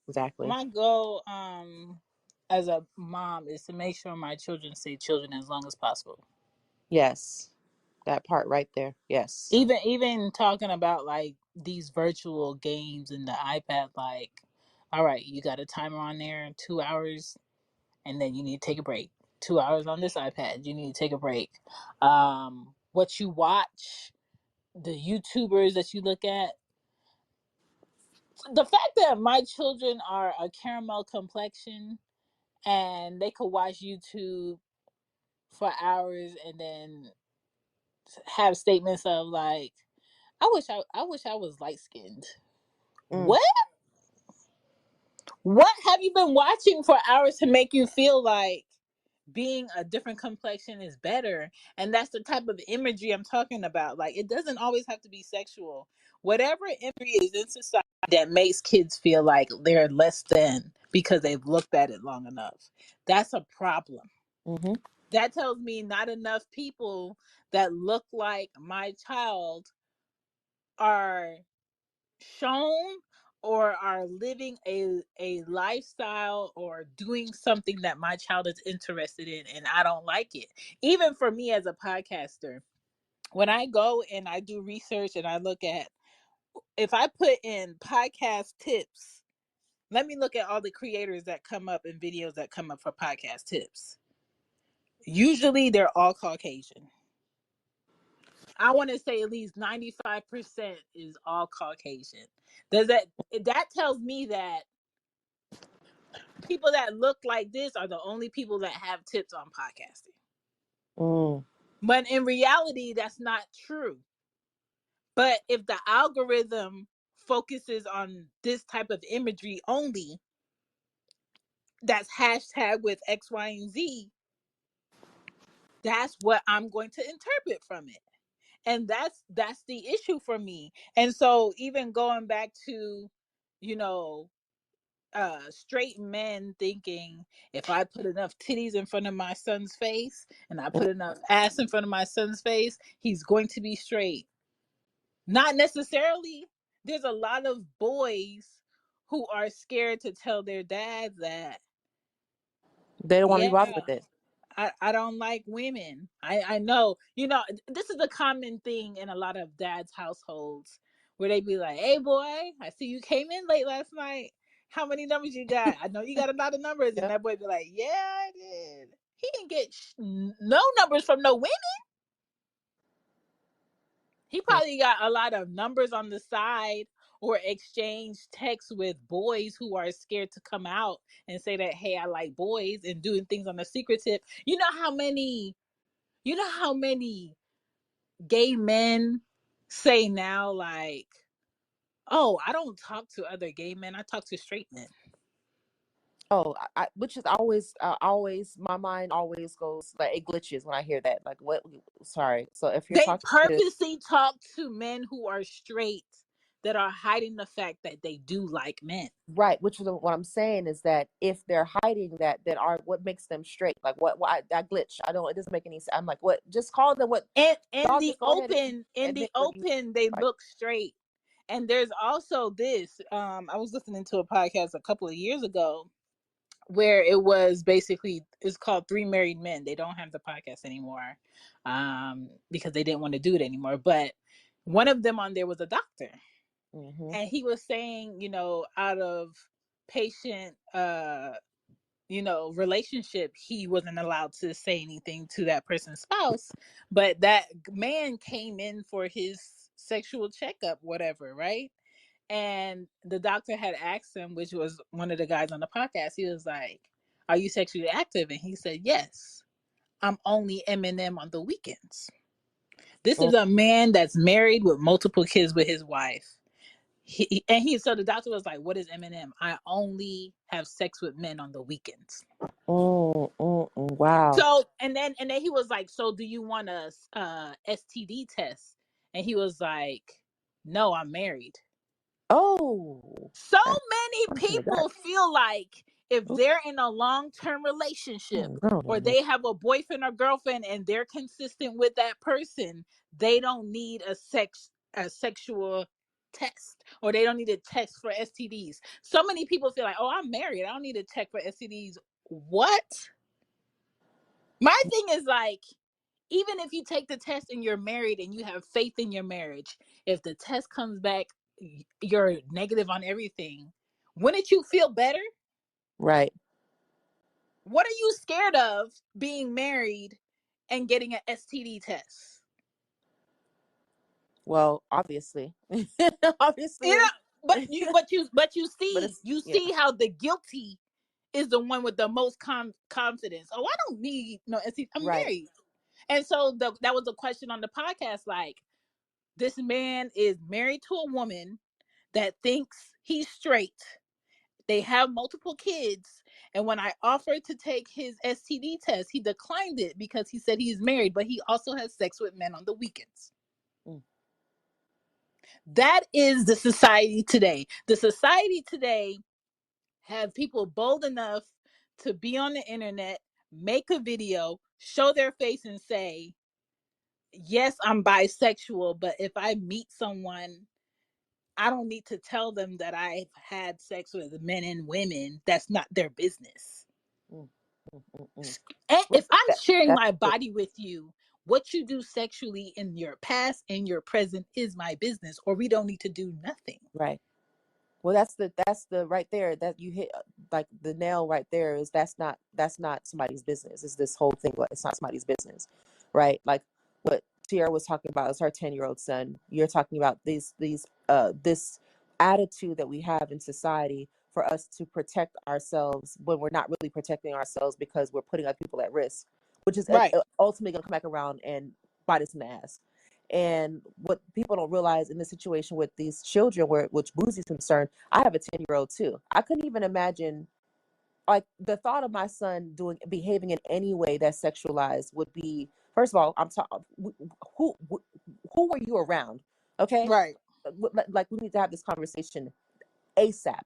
Exactly. my goal as a mom is to make sure my children stay children as long as possible. Yes. That part right there. Yes. Even talking about like these virtual games in the iPad, like, all right, you got a timer on there, 2 hours, and then you need to take a break. 2 hours on this iPad, you need to take a break. What you watch, the YouTubers that you look at, the fact that my children are a caramel complexion and they could watch YouTube for hours and then have statements of like, I wish I was light skinned. Mm. What? What have you been watching for hours to make you feel like being a different complexion is better? And that's the type of imagery I'm talking about. Like, it doesn't always have to be sexual. Whatever imagery is in society that makes kids feel like they're less than because they've looked at it long enough, that's a problem. Mm-hmm. That tells me not enough people that look like my child are shown or are living a lifestyle or doing something that my child is interested in, and I don't like it. Even for me as a podcaster, when I go and I do research and I look at, if I put in podcast tips, let me look at all the creators that come up and videos that come up for podcast tips. Usually they're all Caucasian. I want to say at least 95% is all Caucasian. Does that tells me that people that look like this are the only people that have tips on podcasting. Mm. But in reality, that's not true. But if the algorithm focuses on this type of imagery only, that's hashtag with X, Y, and Z, that's what I'm going to interpret from it. And that's the issue for me. And so even going back to, you know, straight men thinking if I put enough titties in front of my son's face and I put enough ass in front of my son's face, he's going to be straight. Not necessarily. There's a lot of boys who are scared to tell their dads that, They don't want to be yeah, bothered with it. I don't like women. I know. This is a common thing in a lot of dads' households where they be like, hey, boy, I see you came in late last night. How many numbers you got? I know you got a lot of numbers. And Yep. that boy be like, yeah, I did. He didn't get no numbers from no women. He Yeah. probably got a lot of numbers on the side or exchange texts with boys who are scared to come out and say that, hey, I like boys, and doing things on the secret tip. You know how many gay men say now, like, oh, I don't talk to other gay men, I talk to straight men. Oh, which is always my mind always goes like it glitches when I hear that. Like what? Sorry. So if you're They talking to purposely talk to men who are straight that are hiding the fact that they do like men. right, which is what I'm saying is that if they're hiding that, then are what makes them straight? Like what? Why that glitch? I don't. It doesn't make any sense. I'm like, what? Just call them what? And in Y'all the just go ahead and open, in the admit what you open, they like. look straight. And there's also this. I was listening to a podcast a couple of years ago where it was basically, it's called Three Married Men. They don't have the podcast anymore, because they didn't want to do it anymore. But one of them on there was a doctor, Mm-hmm. and he was saying, out of patient, relationship, he wasn't allowed to say anything to that person's spouse. But that man came in for his sexual checkup, whatever, right? And the doctor had asked him, which was one of the guys on the podcast, he was like, "Are you sexually active?" And he said, "Yes, I'm only M&M on the weekends." This Mm, is a man that's married with multiple kids with his wife. So the doctor was like, "What is M&M?" "I only have sex with men on the weekends." wow. So and then he was like, "So do you want a STD test?" And he was like, "No, I'm married." Oh, So that's many something to God. people feel like if Oh, they're in a long-term relationship no, no, or no. they have a boyfriend or girlfriend and they're consistent with that person, they don't need a sexual test, or they don't need a test for STDs. So many people feel like, "Oh, I'm married, I don't need to check for STDs." What? My thing is like, even if you take the test and you're married and you have faith in your marriage, if the test comes back you're negative on everything, wouldn't you feel better? Right. What are you scared of being married and getting an STD test? Well, obviously, You know, obviously, but you but see it's you yeah. see how the guilty is the one with the most confidence. "Oh, I don't need no STD. I'm Right. married." And so that was a question on the podcast. Like, this man is married to a woman that thinks he's straight. They have multiple kids. And when I offered to take his STD test, he declined it because he said he's married, but he also has sex with men on the weekends. Mm, That is the society today. The society today have people bold enough to be on the internet, make a video, show their face, and say, "Yes, I'm bisexual, but if I meet someone, I don't need to tell them that I've had sex with men and women. That's not their business." mm, mm. And Well, if I'm sharing that's my good. body with you, what you do sexually in your past and your present is my business, or we don't need to do nothing. Right. Well, that's the right there that you hit like the nail right there is that's not somebody's business. It's this whole thing, but it's not somebody's business, right? Like what Tiara was talking about is her 10-year-old son. You're talking about this attitude that we have in society for us to protect ourselves when we're not really protecting ourselves because we're putting other people at risk, which is Right. ultimately going to come back around and bite us in the ass. And what people don't realize in the situation with these children, where which Boozie's concerned, I have a 10-year-old too. I couldn't even imagine like the thought of my son doing behaving in any way that's sexualized would be first of all, I'm talking who who were you around? Okay, Right. like we need to have this conversation ASAP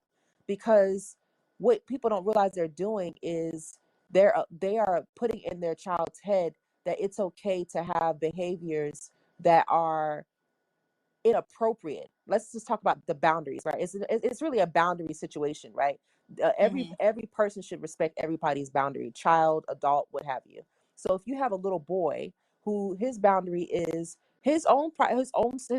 because what people don't realize they're doing is they are putting in their child's head that it's okay to have behaviors that are inappropriate. Let's just talk about the boundaries, right? It's really a boundary situation, right? Mm-hmm. Every person should respect everybody's boundary, child, adult, what have you. So if you have a little boy who his boundary is his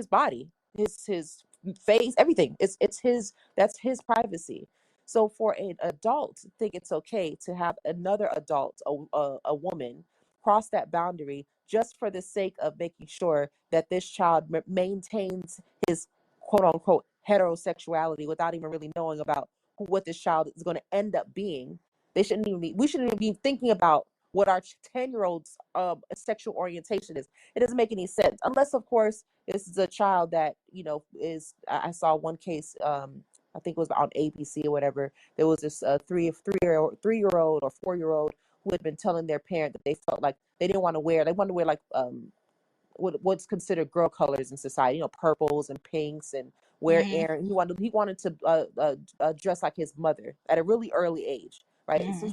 body, his face, everything. It's his that's his privacy. So for an adult, to think it's okay to have another adult, a woman, cross that boundary just for the sake of making sure that this child maintains his quote unquote heterosexuality without even really knowing about what this child is going to end up being. We shouldn't even be thinking about what our 10-year-old's sexual orientation is. It doesn't make any sense unless of course this is a child that is I saw one case I think it was on ABC or whatever. There was this three-year-old or 4-year-old who had been telling their parent that they felt like they wanted to wear like what's considered girl colors in society, purples and pinks, and wear Mm-hmm. air. He wanted to dress like his mother at a really early age, right? So Mm-hmm.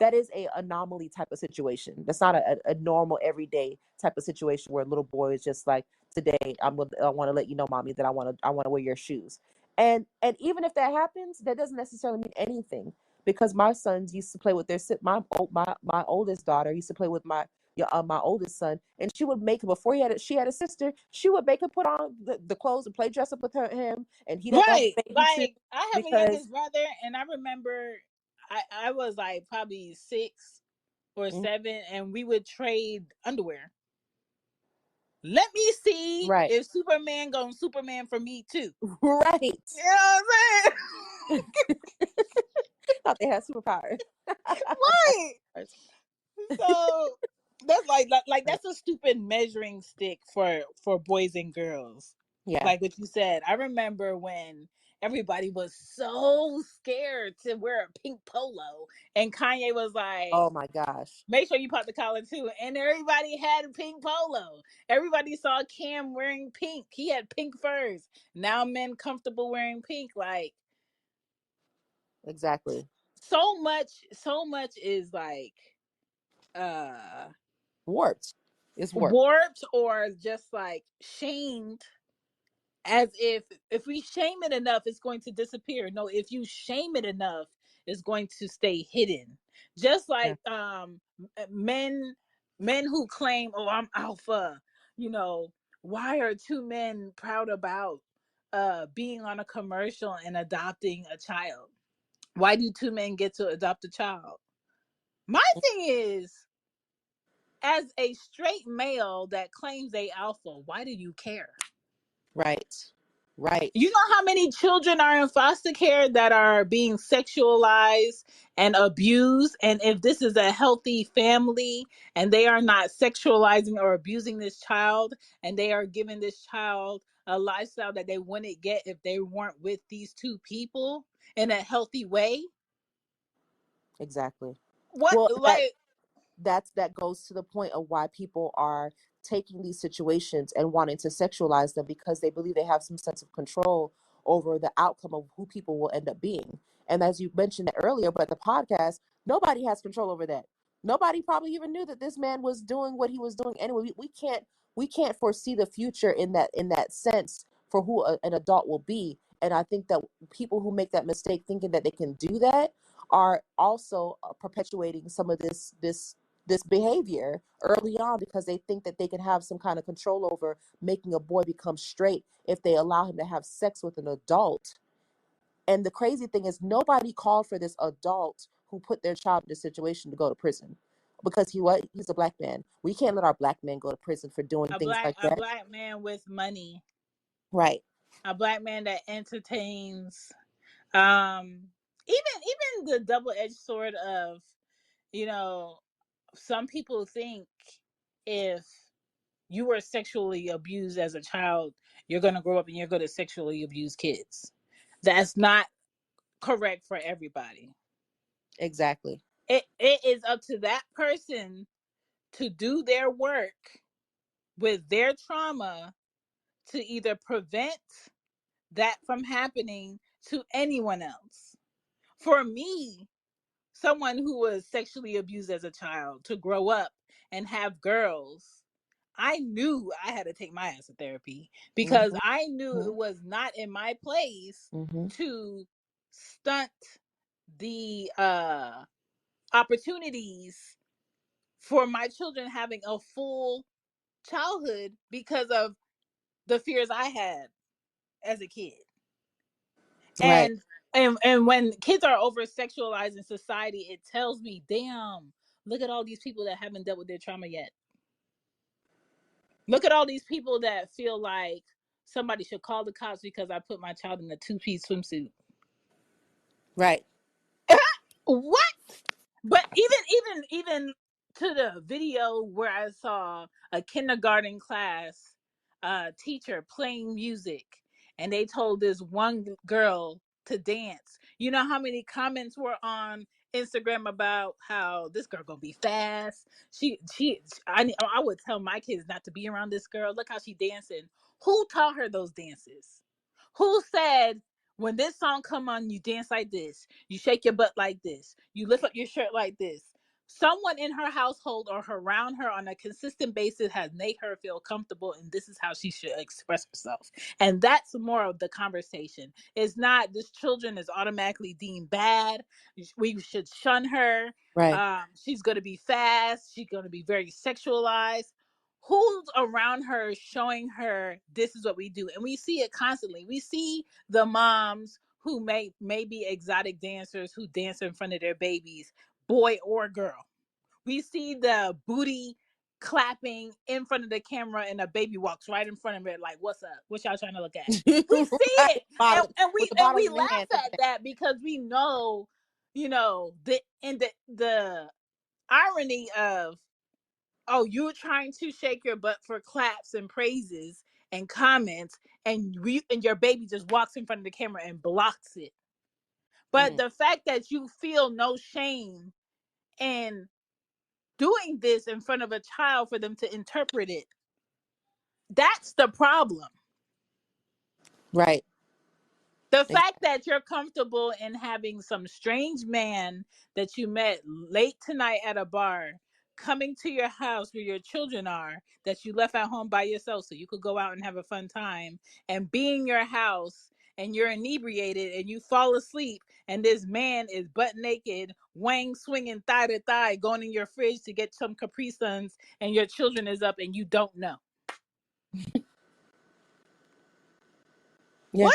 that is a anomaly type of situation. That's not a normal everyday type of situation where a little boy is just like, today I want to let you know, mommy, that I want to wear your shoes. And even if that happens, that doesn't necessarily mean anything because my sons used to play with my oldest daughter used to play with my oldest son, and she would make him before she had a sister. She would make him put on the clothes and play dress up with him, and he'd have to have Right. a bathing suit Like, I have a because youngest brother, and I remember I was like probably 6 or mm, 7, and we would trade underwear. Let me see Right. if Superman gonna Superman for me too. Right. You know what I'm Thought they had superpowers. saying? Right. So that's like Right. that's a stupid measuring stick for boys and girls. Yeah. Like what you said. I remember when everybody was so scared to wear a pink polo, and Kanye was like, Oh my gosh. make sure you pop the collar too. And everybody had a pink polo. Everybody saw Cam wearing pink. He had pink furs. Now men comfortable wearing pink. Like Exactly. so much is like uh Warped. It's warped. warped or just like shamed, as if we shame it enough it's going to disappear. No, if you shame it enough it's going to stay hidden. Just Yeah. like men who claim, oh, I'm alpha, you know, why are two men proud about being on a commercial and adopting a child? Why do two men get to adopt a child? My thing is, as a straight male that claims they alpha, why do you care? Right. Right. You know how many children are in foster care that are being sexualized and abused? And if this is a healthy family and they are not sexualizing or abusing this child, and they are giving this child a lifestyle that they wouldn't get if they weren't with these two people in a healthy way, Exactly. what, Well, like, that goes to the point of why people are taking these situations and wanting to sexualize them, because they believe they have some sense of control over the outcome of who people will end up being. And as you mentioned that earlier, but the podcast, nobody has control over that. Nobody probably even knew that this man was doing what he was doing anyway. We can't foresee the future in that sense for who an adult will be. And I think that people who make that mistake thinking that they can do that are also perpetuating some of this behavior early on, because they think that they can have some kind of control over making a boy become straight if they allow him to have sex with an adult. And the crazy thing is, nobody called for this adult who put their child in this situation to go to prison, because he's a black man. We can't let our black men go to prison for doing a things black like a that. black man with money, Right. a black man that entertains, um even the double-edged sword of, you know, some people think if you were sexually abused as a child, you're going to grow up and you're going to sexually abuse kids. That's not correct for everybody. Exactly. It is up to that person to do their work with their trauma to either prevent that from happening to anyone else. For me, someone who was sexually abused as a child, to grow up and have girls, I knew I had to take my ass to therapy because Mm-hmm. I knew it was not in my place Mm-hmm. to stunt the opportunities for my children having a full childhood because of the fears I had as a kid. Right. And when kids are over sexualized in society, it tells me, damn, look at all these people that haven't dealt with their trauma yet. Look at all these people that feel like somebody should call the cops because I put my child in a two-piece swimsuit. Right. What? But even to the video where I saw a kindergarten class teacher playing music, and they told this one girl to dance. You know how many comments were on Instagram about how this girl gonna be fast? I would tell my kids not to be around this girl. Look how she dancing. Who taught her those dances? Who said when this song come on, you dance like this, you shake your butt like this, you lift up your shirt like this? Someone in her household or around her on a consistent basis has made her feel comfortable, and this is how she should express herself. And that's more of the conversation. It's not this children is automatically deemed bad. We should shun her. Right. She's going to be fast. She's going to be very sexualized. Who's around her showing her this is what we do? And we see it constantly. We see the moms who may be exotic dancers who dance in front of their babies, boy or girl. We see the booty clapping in front of the camera and a baby walks right in front of it like, what's up? What y'all trying to look at? We see Right. it. Bottle, And with the and bottle we in your hand. laugh at that because we know, the irony of, oh, you're trying to shake your butt for claps and praises and comments, and your baby just walks in front of the camera and blocks it. But Mm, the fact that you feel no shame in doing this in front of a child for them to interpret it, that's the problem. right. The fact Exactly. that you're comfortable in having some strange man that you met late tonight at a bar coming to your house where your children are, that you left at home by yourself so you could go out and have a fun time, and be in your house and you're inebriated and you fall asleep and this man is butt naked, wang swinging thigh to thigh, going in your fridge to get some Capri Suns, and your children is up and you don't know. Yeah. What?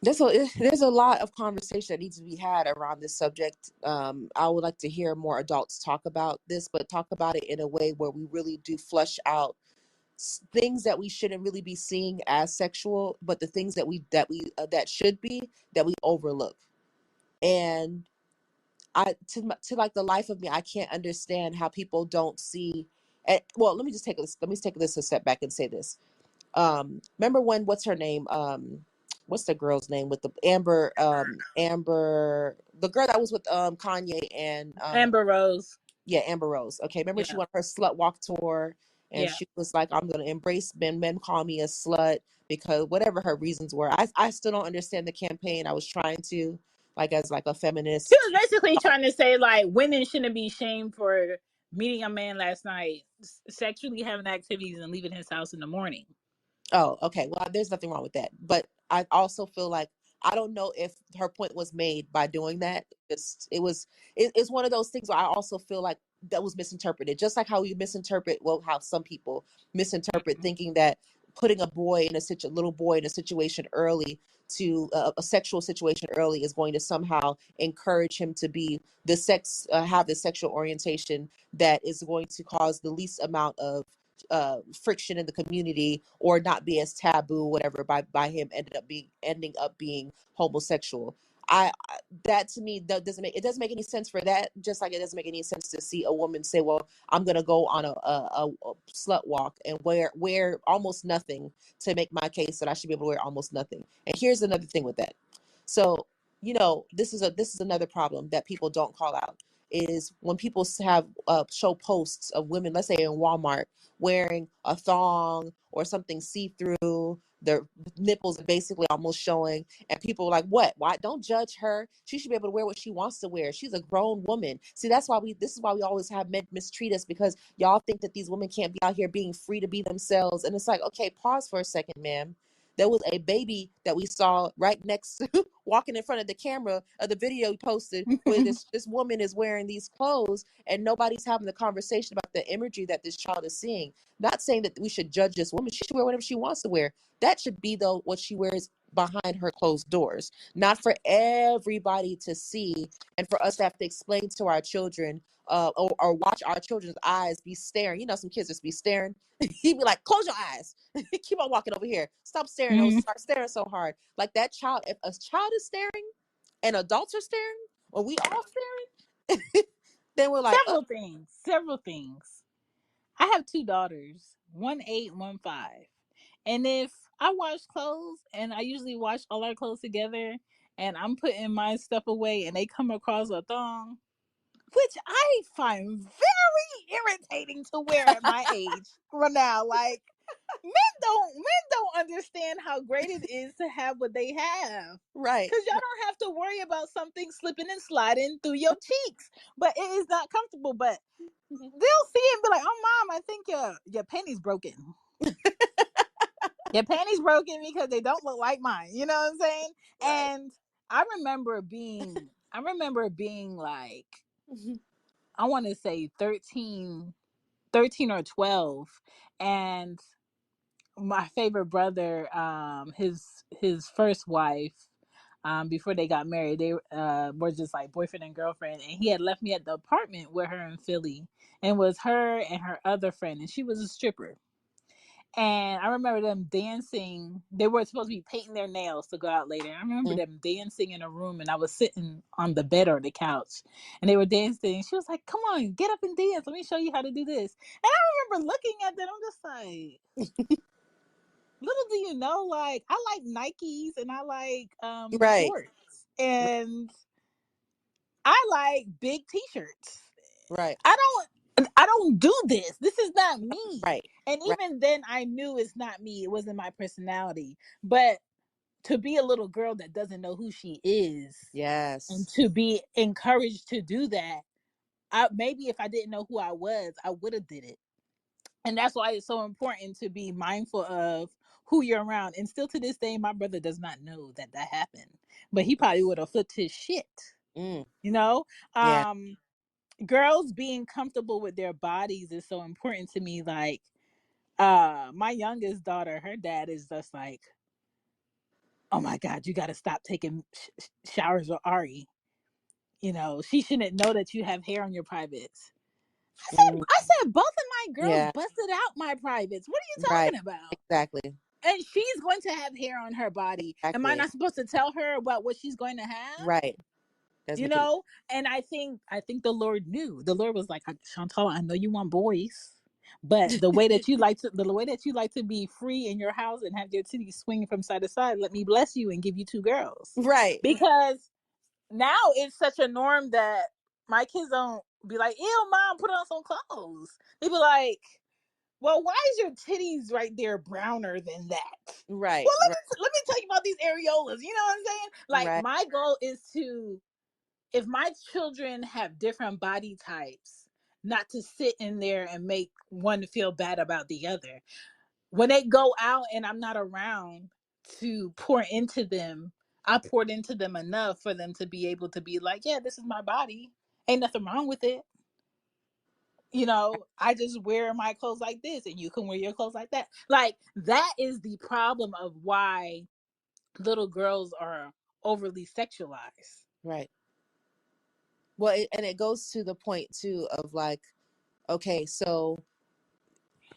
There's a lot of conversation that needs to be had around this subject. I would like to hear more adults talk about this, but talk about it in a way where we really do flush out things that we shouldn't really be seeing as sexual, but the things that should be, that we overlook. And to like the life of me, I can't understand how people don't see. And well, let me take this a step back and say this. Remember when, what's her name, what's the girl's name with the Amber, the girl that was with Kanye and Amber Rose. yeah, Amber Rose. Okay, remember she Yeah. went on her slut walk tour, and Yeah. she was like, I'm gonna embrace men call me a slut, because whatever her reasons were. I still don't understand the campaign. I was trying to, like, as like a She feminist. was basically trying to say like women shouldn't be shamed for meeting a man last night, sexually having activities, and leaving his house in the morning. Oh, okay. Well, there's nothing wrong with that. But I also feel like, I don't know if her point was made by doing that. It's one of those things where I also feel like that was misinterpreted. Just like how you misinterpret, well, how some people misinterpret, thinking that putting a little boy in a situation early, to a sexual situation early, is going to somehow encourage him to be have the sexual orientation that is going to cause the least amount of friction in the community, or not be as taboo, whatever, by him ending up being homosexual. That, to me, that doesn't make any sense for that. Just like it doesn't make any sense to see a woman say, well, I'm gonna go on a slut walk and wear almost nothing to make my case that I should be able to wear almost nothing. And here's another thing with that. So, this is another problem that people don't call out, is when people have show posts of women, let's say in Walmart, wearing a thong or something see-through, their nipples are basically almost showing, and people are like, what, why, don't judge her, she should be able to wear what she wants to wear, she's a grown woman. See, this is why we always have men mistreat us, because y'all think that these women can't be out here being free to be themselves. And it's like, okay, pause for a second, ma'am. There was a baby that we saw right next walking in front of the camera of the video you posted, where this woman is wearing these clothes, and nobody's having the conversation about the imagery that this child is seeing. Not saying that we should judge this woman. She should wear whatever she wants to wear. That should be, though, what she wears behind her closed doors, not for everybody to see, and for us to have to explain to our children, or watch our children's eyes be staring. Some kids just be staring. He'd be like, close your eyes. Keep on walking over here. Stop staring. Mhm. Start staring so hard. Like that child, if a child is staring and adults are staring, or we all staring, then we're like, Several things. I have two daughters, one 8, one 5. And if I wash clothes, and I usually wash all our clothes together, and I'm putting my stuff away and they come across a thong, which I find very irritating to wear at my age right now. Like, men don't understand how great it is to have what they have. right, Cause y'all don't have to worry about something slipping and sliding through your cheeks. But it is not comfortable. But they'll see it and be like, "Oh, mom, I think your panties broken. Your panties broken because they don't look like mine." You know what I'm saying? right. And I remember being like, I want to say 13 or 12, and my favorite brother, his first wife, before they got married. They were just like boyfriend and girlfriend, and he had left me at the apartment with her in Philly, and it was her and her other friend, and she was a stripper. And I remember them dancing. They were supposed to be painting their nails to go out later. I remember them dancing in a room, and I was sitting on the bed or the couch, and they were dancing. She was like, "Come on, get up and dance. Let me show you how to do this." And I remember looking at them. I'm just like, little do you know, like I like Nikes and I like Right. shorts and I like big t-shirts. Right. I don't do this. This is not me. Right. And Right. even then I knew it's not me. It wasn't my personality. But to be a little girl that doesn't know who she is and Yes. to be encouraged to do that, maybe if I didn't know who I was, I would have did it. And that's why it's so important to be mindful of who you're around. And still to this day, my brother does not know that that happened, but he probably would have flipped his shit. Mm. You know, Yeah. girls being comfortable with their bodies is so important to me. Like, my youngest daughter, her dad is just like, "Oh my God, you got to stop taking showers with Ari. You know, she shouldn't know that you have hair on your privates." Mm. I said, both of my girls Yeah. busted out my privates. What are you Right. talking about? Exactly. And she's going to have hair on her body. Am I Exactly. not supposed to tell her about what she's going to have? Right. That's You making it. know? And I think the Lord knew. The Lord was like, Chantal, I know you want boys, but the way that you like to be free in your house and have your titties swinging from side to side, let me bless you and give you two girls. Right. Because now it's such a norm that my kids don't be like, ew, mom, put on some clothes. They be like, well, why is your titties right there browner than that? Right. Well, Right. let me tell you about these areolas. You know what I'm saying? Like, Right. my goal is to, if my children have different body types, not to sit in there and make one feel bad about the other. When they go out and I'm not around to pour into them, I poured into them enough for them to be able to be like, yeah, this is my body. Ain't nothing wrong with it. You know, I just wear my clothes like this and you can wear your clothes like that. Like, that is the problem of why little girls are overly sexualized. Right. Well, and it goes to the point too of like, okay, so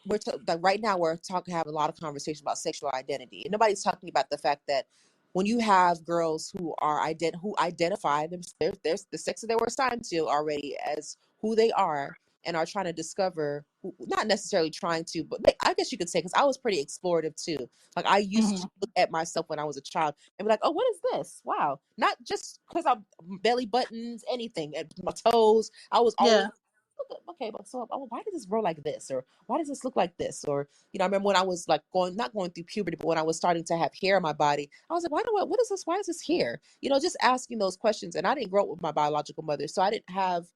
like right now we're talking, having a lot of conversation about sexual identity, and nobody's talking about the fact that when you have girls who are who identify them, there's the sex that they were assigned to already as who they are, and are trying to discover not necessarily trying to, but I guess you could say, because I was pretty explorative too. Like, I used to Mm-hmm. look at myself when I was a child and be like, oh, what is this? Wow. Not just because I'm belly buttons, anything, and my toes. I was always, Yeah. okay, but so, oh, why does this grow like this, or why does this look like this, or I remember when I was like not going through puberty, but when I was starting to have hair on my body, I was like, what is this, why is this here, just asking those questions. And I didn't grow up with my biological mother, so I didn't have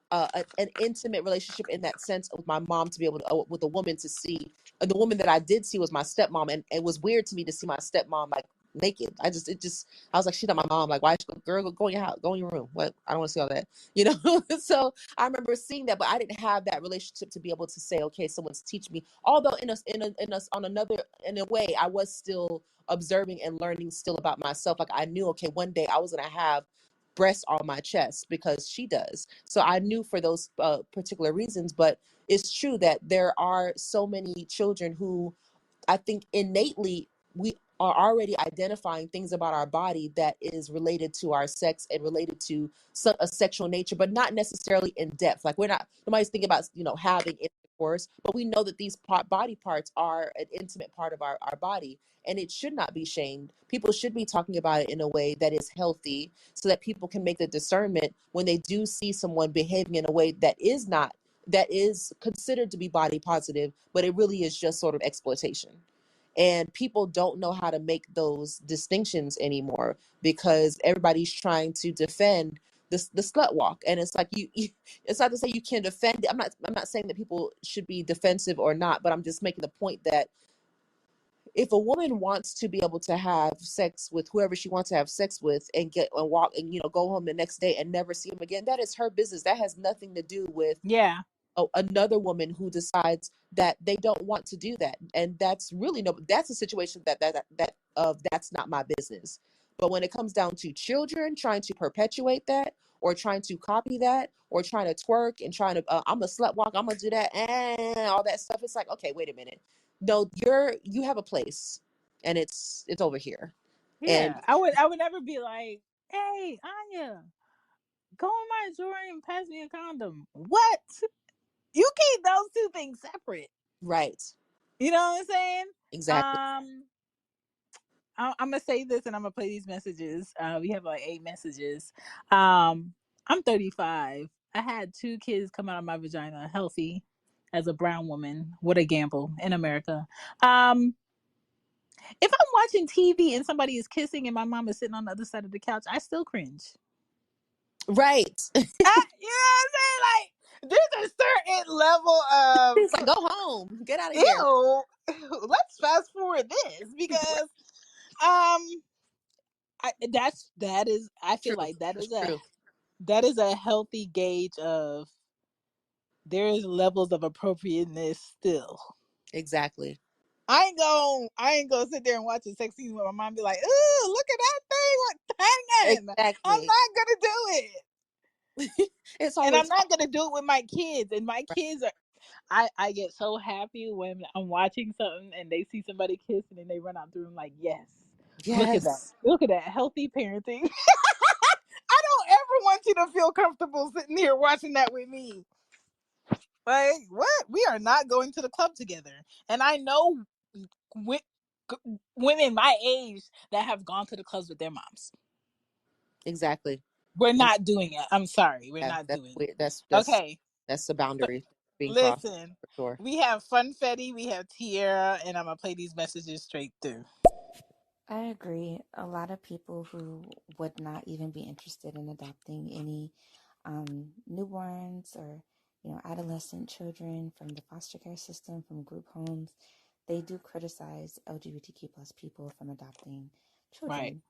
an intimate relationship in that sense with my mom to be able to, with a woman, to see. And the woman that I did see was my stepmom, and it was weird to me to see my stepmom like naked. I was like, she's not my mom. Like, why is she, girl, go in your house, go in your room. What? I don't want to see all that. So I remember seeing that, but I didn't have that relationship to be able to say, okay, someone's teaching me. Although in a way, I was still observing and learning still about myself. Like, I knew, okay, one day I was gonna have breasts on my chest because she does. So I knew for those particular reasons. But it's true that there are so many children who, I think, innately we are already identifying things about our body that is related to our sex and related to a sexual nature, but not necessarily in depth. Like, nobody's thinking about, having intercourse, but we know that these body parts are an intimate part of our body, and it should not be shamed. People should be talking about it in a way that is healthy, so that people can make the discernment when they do see someone behaving in a way that is considered to be body positive, but it really is just sort of exploitation. And people don't know how to make those distinctions anymore, because everybody's trying to defend the slut walk. And it's like, it's not to say you can defend it. I'm not saying that people should be defensive or not, but I'm just making the point that if a woman wants to be able to have sex with whoever she wants to have sex with, and get and walk and go home the next day and never see him again, that is her business. That has nothing to do with Yeah. another woman who decides that they don't want to do that. And that's really, no, that's a situation that's not my business. But when it comes down to children trying to perpetuate that, or trying to copy that, or trying to twerk and trying to, I'm a slut walk, I'm gonna do that, and all that stuff, it's like, okay, wait a minute. No, you have a place, and it's over here. And Yeah, I would never be like, "Hey, Anya, go in my drawer and pass me a condom." What? You keep those two things separate. right, You know what I'm saying? exactly. I'm gonna say this and I'm gonna play these messages. We have like 8 messages. I'm 35. I had 2 kids come out of my vagina healthy as a brown woman. What a gamble in America. Um, if I'm watching TV and somebody is kissing and my mom is sitting on the other side of the couch, I still cringe. Right. You know what I'm saying? Like, there's a certain level of It's like, go home, get out of here. ew. Let's fast forward this because um that is I feel True. like that That's is a true. healthy gauge of there is levels of appropriateness still. Exactly. I ain't gonna sit there and watch a sex scene where my mom be like, "Ooh, look at that thing, what hanging." I'm Exactly. not gonna do it. It's And I'm always not gonna do it with my kids. And my kids are I get so happy when I'm watching something and they see somebody kissing and they run out the room like, yes. Look at that. yes, Look at that. Healthy parenting. I don't ever want you to feel comfortable sitting here watching that with me. Like, what? We are not going to the club together. And I know wi- women my age that have gone to the clubs with their moms. exactly. We're And not doing it. I'm sorry. We're yeah, not that's doing weird. That's it. Okay. that's the boundary being crossed Listen, for sure. we have Funfetti, we have Tierra, and I'm going to play these messages straight through. I agree. A lot of people who would not even be interested in adopting any newborns or adolescent children from the foster care system, from group homes, they do criticize LGBTQ plus people from adopting Right. children,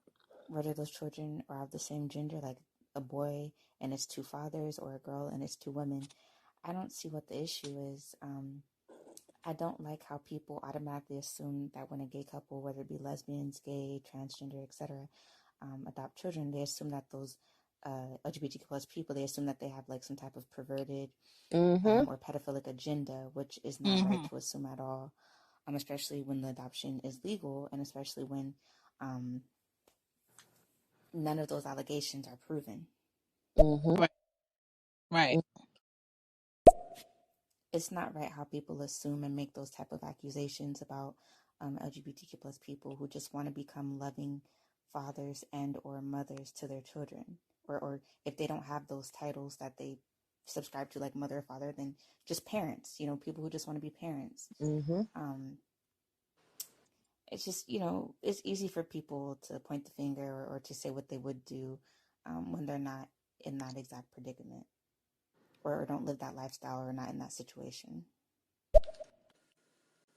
whether those children are of the same gender, like a boy and its 2 fathers, or a girl and its 2 women. I don't see what the issue is. I don't like how people automatically assume that when a gay couple, whether it be lesbians, gay, transgender, etc., adopt children, they assume that those LGBTQ plus people, they assume that they have like some type of perverted Mm-hmm. or pedophilic agenda, which is not right Mm-hmm. to assume at all, especially when the adoption is legal and especially when um, none of those allegations are proven. Mm-hmm. Right. Right. It's not right how people assume and make those type of accusations about LGBTQ plus people who just want to become loving fathers and or mothers to their children, or if they don't have those titles that they subscribe to, like mother or father, then just parents. People who just want to be parents. Mm-hmm. Um, it's just it's easy for people to point the finger or to say what they would do when they're not in that exact predicament, or don't live that lifestyle, or not in that situation.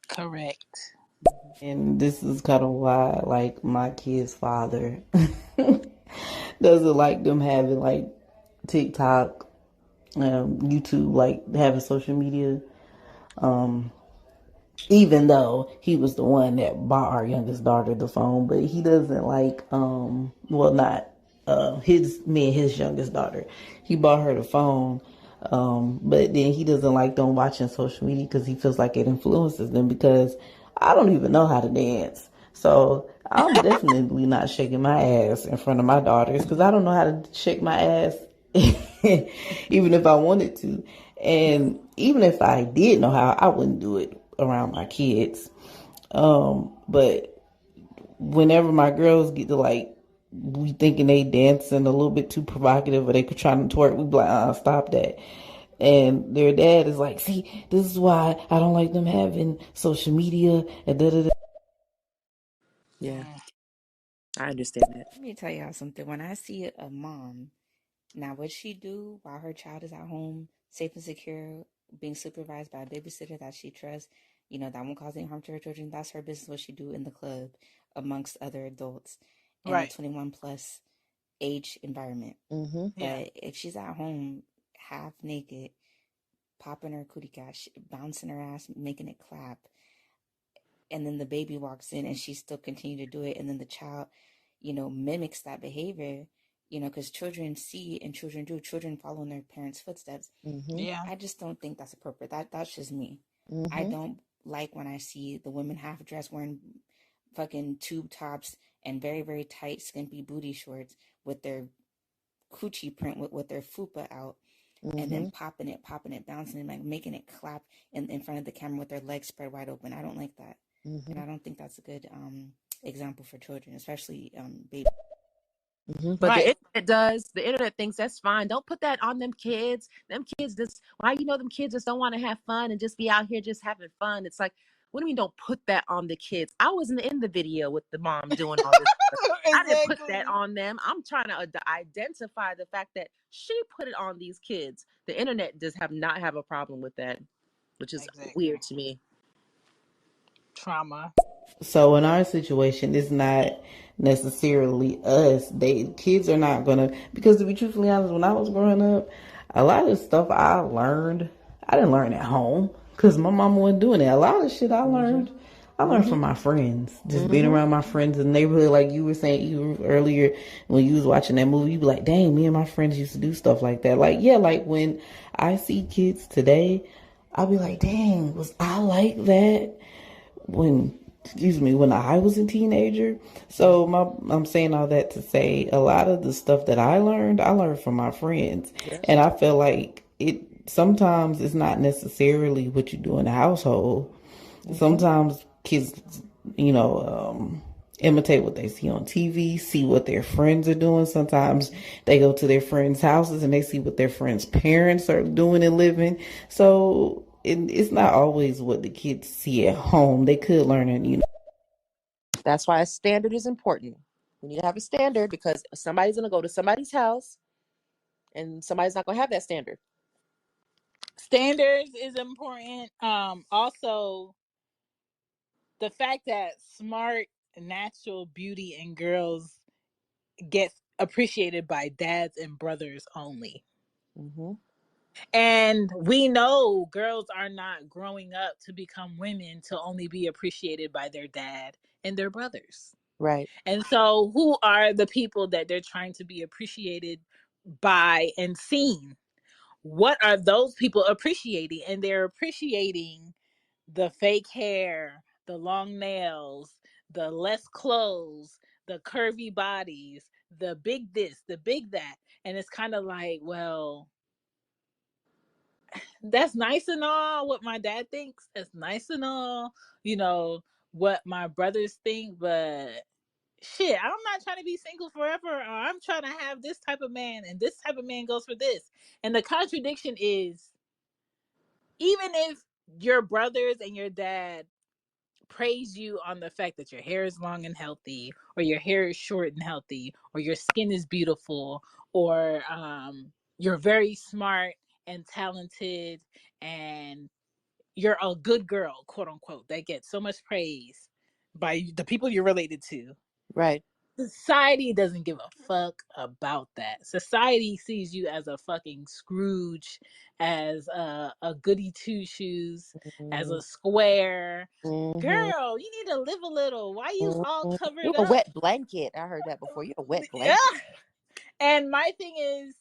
Correct. And this is kind of why, like, my kid's father doesn't like them having, like, TikTok, YouTube, like, having social media. Um, Even though he was the one that bought our youngest daughter the phone, but he doesn't like, well, not, me and his youngest daughter. He bought her the phone, but then he doesn't like them watching social media because he feels like it influences them, because I don't even know how to dance. So I'm definitely not shaking my ass in front of my daughters because I don't know how to shake my ass, even if I wanted to. And even if I did know how, I wouldn't do it around my kids. But whenever my girls get to, like, we thinking they dancing a little bit too provocative or they could try to twerk, we be like, stop that. And their dad is like, see, this is why I don't like them having social media and da da da. Yeah, Mm. I understand that. Let me tell y'all something. When I see a mom, now what she do while her child is at home, safe and secure, being supervised by a babysitter that she trusts, that won't cause any harm to her children, that's her business, what she do in the club amongst other adults in a Right. 21 plus age environment. Mm-hmm. Yeah. But if she's at home half naked, popping her cootie cat, bouncing her ass, making it clap, and then the baby walks in and she still continue to do it, and then the child, mimics that behavior, because children see and children do, children follow in their parents' footsteps. Mm-hmm. Yeah. I just don't think that's appropriate. That's just me. I Mm-hmm. don't like when I see the women half dressed wearing fucking tube tops and very, very tight, skimpy booty shorts with their coochie print with their fupa out, and Mm-hmm. then popping it, bouncing it, like making it clap in front of the camera with their legs spread wide open. I don't like that. And Mm-hmm. I don't think that's a good example for children, especially babies. Mm-hmm. But the Right. internet does. The internet thinks that's fine. Don't put that on them kids. Them kids just why them kids just don't want to have fun and just be out here just having fun. It's like, what do you mean don't put that on the kids? I wasn't in the video with the mom doing all this stuff. I didn't put that Exactly. on them. I'm trying to identify the fact that she put it on these kids. The internet does not have a problem with that, which is Exactly. weird to me. Trauma. So in our situation, it's not necessarily us. Kids are not gonna, because to be truthfully honest, when I was growing up, a lot of stuff I didn't learn at home because my mama wasn't doing it. A lot of shit Mm-hmm. I learned Mm-hmm. from my friends, just being Mm-hmm. around my friends in the neighborhood. Like you were saying you earlier when you was watching that movie, you be like, dang, me and my friends used to do stuff like that. Like, yeah, like when I see kids today, I'll be like, dang, was I like that when when I was a teenager. Yeah. So I'm saying all that to say a lot of the stuff that I learned from my friends. Yeah. And I feel like it sometimes it's not necessarily what you do in the household. Mm-hmm. Sometimes kids, imitate what they see on TV, see what their friends are doing. Sometimes they go to their friends' houses and they see what their friends' parents are doing and living. So it's not always what the kids see at home. They could learn it. That's why a standard is important. We need to have a standard because somebody's going to go to somebody's house and somebody's not going to have that standard. Standards is important. Also the fact that smart, natural beauty in girls gets appreciated by dads and brothers only. Mm-hmm. And we know girls are not growing up to become women to only be appreciated by their dad and their brothers. Right. And so, who are the people that they're trying to be appreciated by and seen? What are those people appreciating? And they're appreciating the fake hair, the long nails, the less clothes, the curvy bodies, the big this, the big that. And it's kind of like, well, that's nice and all what my dad thinks. That's nice and all, you know, what my brothers think, but shit, I'm not trying to be single forever. Or I'm trying to have this type of man, and this type of man goes for this. And the contradiction is, even if your brothers and your dad praise you on the fact that your hair is long and healthy, or your hair is short and healthy, or your skin is beautiful, or you're very smart and talented, and you're a good girl, quote unquote, that gets so much praise by the people you're related to. Right. Society doesn't give a fuck about that. Society sees you as a fucking Scrooge, as a goody two shoes, as a square. Mm-hmm. Girl, you need to live a little. Why you all Mm-hmm. You're covered a up? wet blanket. I heard that before. You're a wet Yeah. blanket. And my thing is,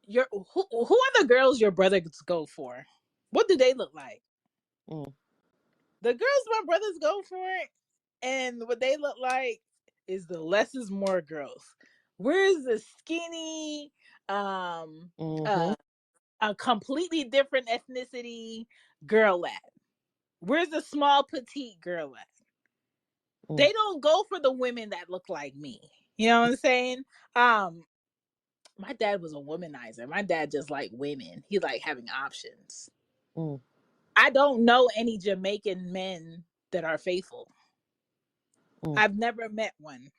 who are the girls your brothers go for? What do they look like? Mm. The girls my brothers go for, and what they look like is the less is more girls. Where's the skinny, um, Mm-hmm. uh, a completely different ethnicity girl at? Where's the small petite girl at? Mm. They don't go for the women that look like me. You know what I'm saying? Um, my dad was a womanizer. My dad just liked women. He liked having options. Mm. I don't know any Jamaican men that are faithful. Mm. I've never met one.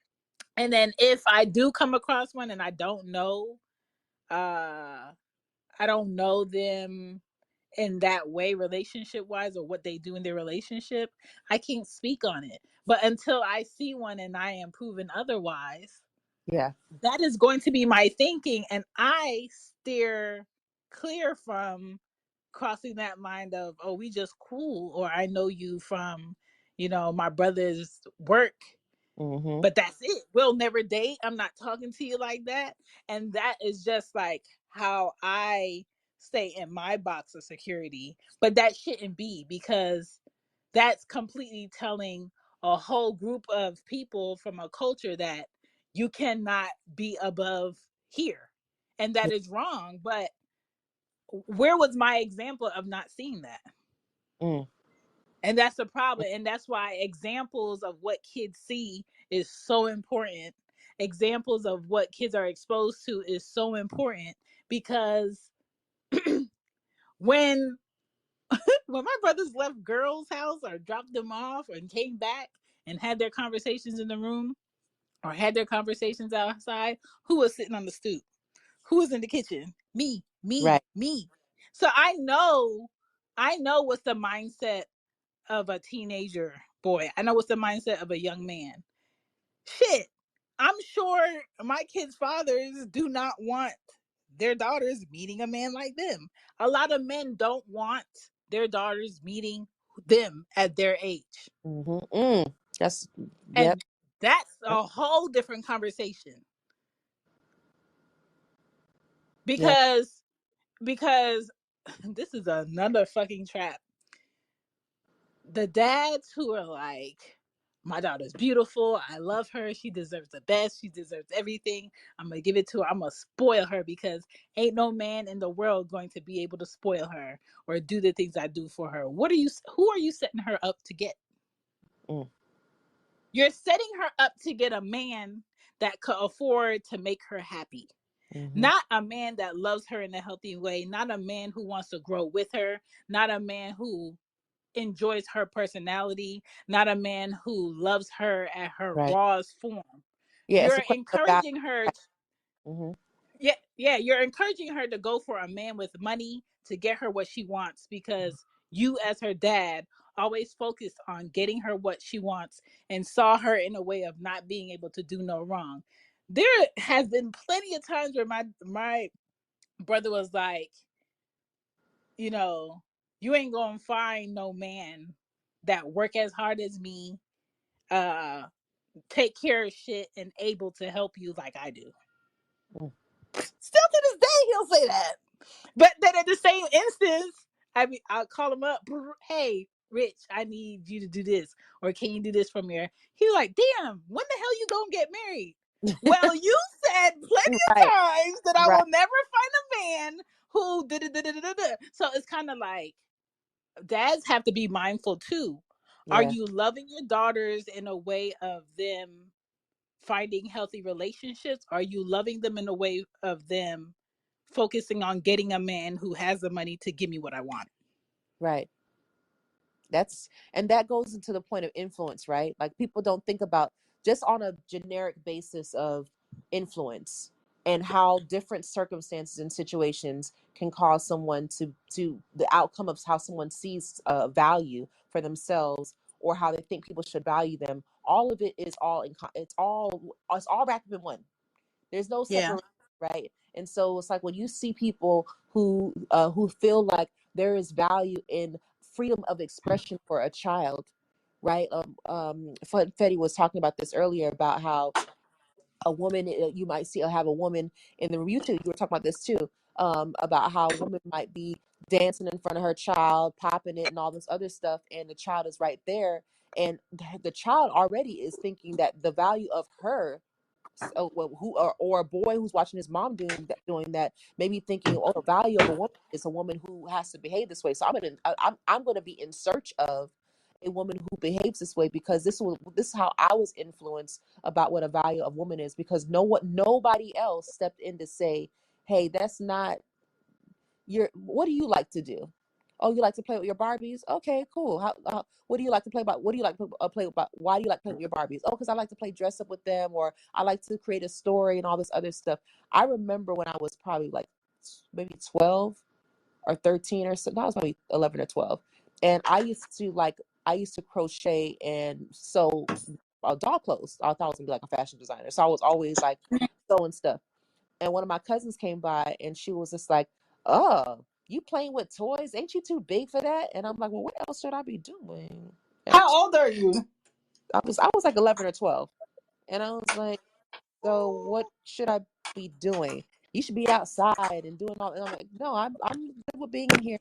And then if I do come across one and uh I don't know them in that way relationship wise or what they do in their relationship, I can't speak on it. But until I see one and I am proven otherwise, Yeah. that is going to be my thinking, and I steer clear from crossing that mind of, oh, we just cool, or I know you from, my brother's work, Mm-hmm. but that's it. We'll never date. I'm not talking to you like that. And that is just like how I stay in my box of security. But that shouldn't be, because that's completely telling a whole group of people from a culture that you cannot be above here. And that is wrong. But where was my example of not seeing that? Mm. And that's the problem. And that's why examples of what kids see is so important. Examples of what kids are exposed to is so important, because when when my brothers left girls' house or dropped them off and came back and had their conversations in the room or had their conversations outside, who was sitting on the stoop? Who was in the kitchen? Me, me, Right. me. So I know what's the mindset of a teenager boy. I know what's the mindset of a young man. Shit. I'm sure my kids' fathers do not want their daughters meeting a man like them. A lot of men don't want their daughters meeting them at their age. Mm-hmm. Mm. That's, yep. And that's a whole different conversation. Yeah. Because this is another fucking trap. The dads who are like, my daughter's beautiful, I love her, she deserves the best, she deserves everything, I'm gonna give it to her, I'm gonna spoil her, because ain't no man in the world going to be able to spoil her or do the things I do for her. Who are you setting her up to get? Mm. You're setting her up to get a man that could afford to make her happy. Mm-hmm. Not a man that loves her in a healthy way, not a man who wants to grow with her, not a man who enjoys her personality, not a man who loves her at her Right. rawest form. Yeah, it's You're a question of value. encouraging her. Mm-hmm. Yeah, you're encouraging her to go for a man with money to get her what she wants, because you, as her dad, always focused on getting her what she wants and saw her in a way of not being able to do no wrong. There has been plenty of times where my brother was like, you know, you ain't gonna find no man that work as hard as me, uh, take care of shit, and able to help you like I do. Mm. Still to this day, he'll say that. But then at the same instance, I'll call him up. Hey, Rich, I need you to do this, or can you do this from here? He's like, damn, when the hell you gonna get married? Well, you said plenty of Right. times that I Right. will never find a man who da da da da da da. So it's kind of like dads have to be mindful too. Are Yeah. you loving your daughters in a way of them finding healthy relationships? Are you loving them in a way of them focusing on getting a man who has the money to give me what I want? Right. And that goes into the point of influence, right? Like, people don't think about, just on a generic basis of influence, and how different circumstances and situations can cause someone to the outcome of how someone sees value for themselves, or how they think people should value them. All of it is it's all wrapped up in one. There's no Yeah. separation, right? And so it's like, when you see people who feel like there is value in freedom of expression for a child, right? Fetty was talking about this earlier, about how a woman, you might see, have a woman in the YouTube. You were talking about this too, about how a woman might be dancing in front of her child, popping it, and all this other stuff, and the child is right there, and the child already is thinking that the value of her, so who or a boy who's watching his mom doing that, maybe thinking, oh, the value of a woman is a woman who has to behave this way. So I'm going to be in search of a woman who behaves this way, because this is how I was influenced about what a value of woman is, because nobody else stepped in to say, hey, that's not what do you like to do? Oh, you like to play with your Barbies? Okay, cool. What do you like to play about? What do you like to play about? Why do you like to play with your Barbies? Oh, because I like to play dress up with them, or I like to create a story and all this other stuff. I remember when I was probably like maybe 12 or 13 or so. No, I was probably 11 or 12. And I used to crochet and sew doll clothes. I thought I was gonna be like a fashion designer. So I was always like sewing stuff. And one of my cousins came by, and she was just like, oh, you playing with toys? Ain't you too big for that? And I'm like, well, what else should I be doing? How old are you? I was like 11 or 12. And I was like, so what should I be doing? You should be outside and doing all. And I'm like, no, I'm good with being in here.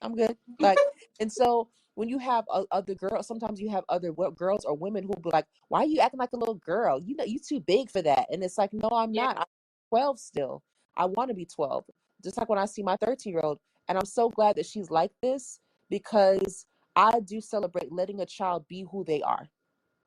I'm good. Like, and so when you have other girls, sometimes you have other girls or women who be like, why are you acting like a little girl? You know, you too big for that. And it's like, no, I'm Yeah. not. I'm 12 still. I want to be 12. Just like when I see my 13-year-old. And I'm so glad that she's like this, because I do celebrate letting a child be who they are.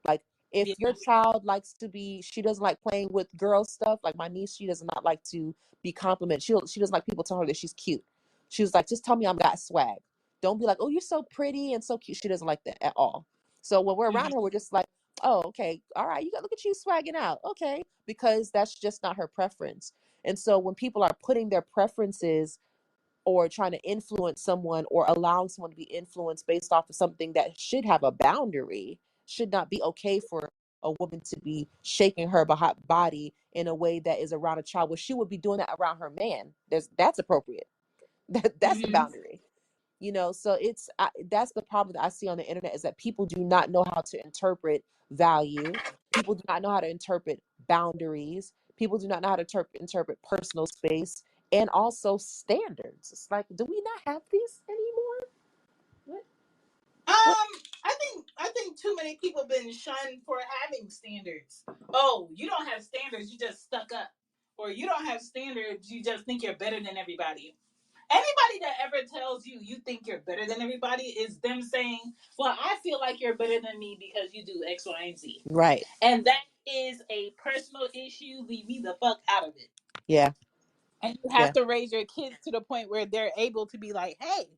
Like, if Yeah. your child likes to be, she doesn't like playing with girl stuff. Like my niece, she does not like to be complimented. She doesn't like people telling her that she's cute. She was like, just tell me I'm got swag. Don't be like, oh, you're so pretty and so cute. She doesn't like that at all. So when we're around Mhm. her, we're just like, oh, okay, all right, you got, look at you swagging out, okay, because that's just not her preference. And so when people are putting their preferences or trying to influence someone or allowing someone to be influenced based off of something that should have a boundary, should not be okay for a woman to be shaking her body in a way that is around a child, where she would be doing that around her man. That's appropriate. That's a Mhm. boundary. So that's the problem that I see on the internet, is that people do not know how to interpret value. People do not know how to interpret boundaries. People do not know how to interpret personal space and also standards. It's like, do we not have these anymore? What? What? I think too many people been shunned for having standards. Oh, you don't have standards, you just stuck up. Or you don't have standards, you just think you're better than everybody. Anybody that ever tells you you think you're better than everybody is them saying, well, I feel like you're better than me because you do X, Y, and Z. Right. And that is a personal issue. Leave me the fuck out of it. Yeah. And you Yeah. have to raise your kids to the point where they're able to be like, hey,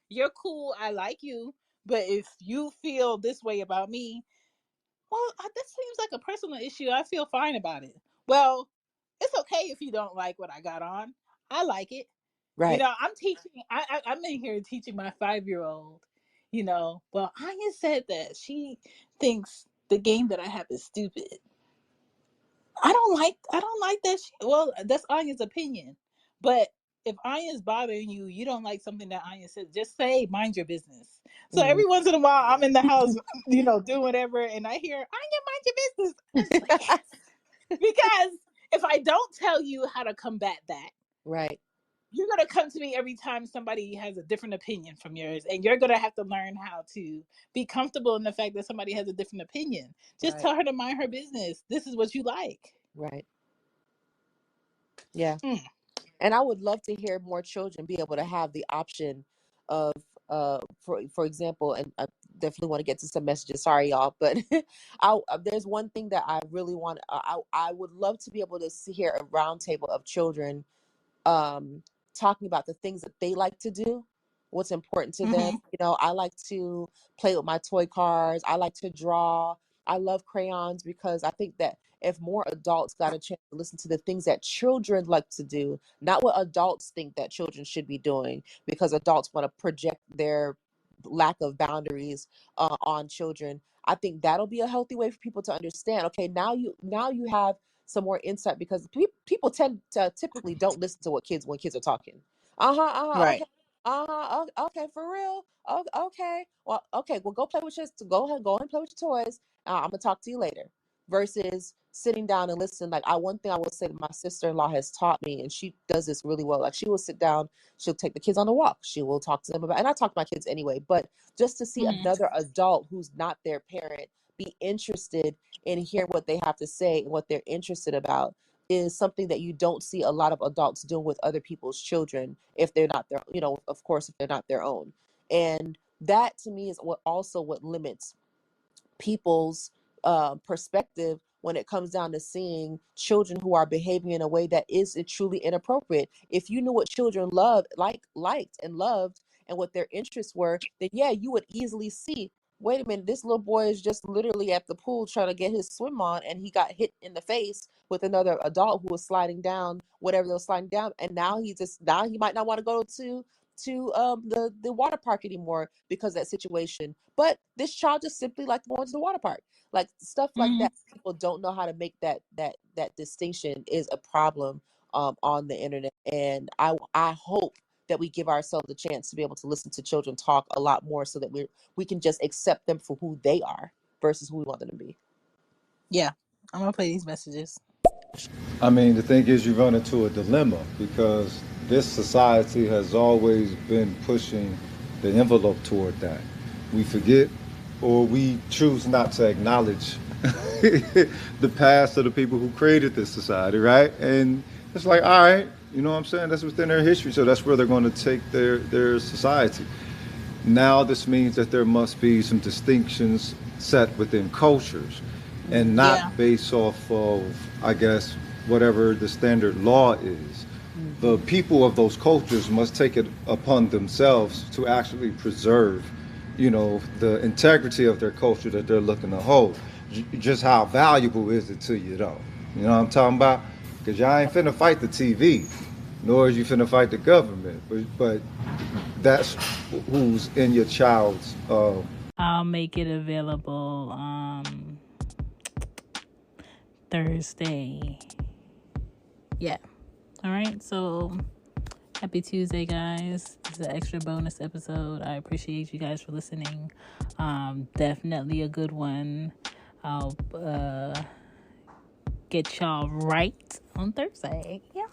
you're cool. I like you. But if you feel this way about me, well, this seems like a personal issue. I feel fine about it. Well, it's okay if you don't like what I got on. I like it. Right. I'm teaching. I'm in here teaching my 5-year-old. Well, Anya said that she thinks the game that I have is stupid. I don't like that. Well, that's Anya's opinion. But if Anya's bothering you, you don't like something that Anya says, just say, mind your business. So Mm. every once in a while, I'm in the house, doing whatever, and I hear, Anya, mind your business. I'm just like, yes. Because if I don't tell you how to combat that, Right. you're going to come to me every time somebody has a different opinion from yours. And you're going to have to learn how to be comfortable in the fact that somebody has a different opinion. Just Right. tell her to mind her business. This is what you like. Right. Yeah. Mm. And I would love to hear more children be able to have the option of, for example, and I definitely want to get to some messages. Sorry, y'all, but there's one thing that I really want. I would love to be able to see here a roundtable of children, um, talking about the things that they like to do, what's important to them. Mm-hmm. I like to play with my toy cars. I like to draw. I love crayons, because I think that if more adults got a chance to listen to the things that children like to do, not what adults think that children should be doing, because adults want to project their lack of boundaries on children. I think that'll be a healthy way for people to understand. Okay, now you have some more insight, because people tend to typically don't listen to what kids when kids are talking. Right. Okay. Okay, for real. Okay. Well, okay. Well, go play with your. Go ahead. Go ahead and play with your toys. I'm gonna talk to you later. Versus sitting down and listen. Like, one thing I will say that my sister-in-law has taught me, and she does this really well. Like, she will sit down. She'll take the kids on a walk. She will talk to them about. And I talk to my kids anyway. But just to see Mm-hmm. another adult who's not their parent be interested in hearing what they have to say and what they're interested about is something that you don't see a lot of adults doing with other people's children, if they're not their, of course, if they're not their own. And that to me is what limits people's perspective when it comes down to seeing children who are behaving in a way that is truly inappropriate. If you knew what children liked and loved, and what their interests were, then yeah, you would easily see, wait a minute, this little boy is just literally at the pool trying to get his swim on, and he got hit in the face with another adult who was sliding down whatever they were sliding down, and now he might not want to go to the water park anymore because of that situation. But this child just simply liked going to the water park. Like, stuff like Mm-hmm. that. People don't know how to make that distinction is a problem on the internet. And I hope that we give ourselves a chance to be able to listen to children talk a lot more, so that we can just accept them for who they are versus who we want them to be. Yeah, I'm gonna play these messages. I mean, the thing is, you run into a dilemma because this society has always been pushing the envelope toward that. We forget or we choose not to acknowledge the past of the people who created this society, right? And it's like, all right, you know what I'm saying? That's within their history, so that's where they're going to take their society. Now this means that there must be some distinctions set within cultures and Yeah. not based off of, I guess, whatever the standard law is. The people of those cultures must take it upon themselves to actually preserve, the integrity of their culture that they're looking to hold. Just how valuable is it to you, though? You know what I'm talking about? Because y'all ain't finna fight the TV, nor is you finna fight the government. But that's who's in your child's. I'll make it available Thursday. Yeah. All right. So happy Tuesday, guys. This is an extra bonus episode. I appreciate you guys for listening. Definitely a good one. I'll get y'all right on Thursday. Yeah.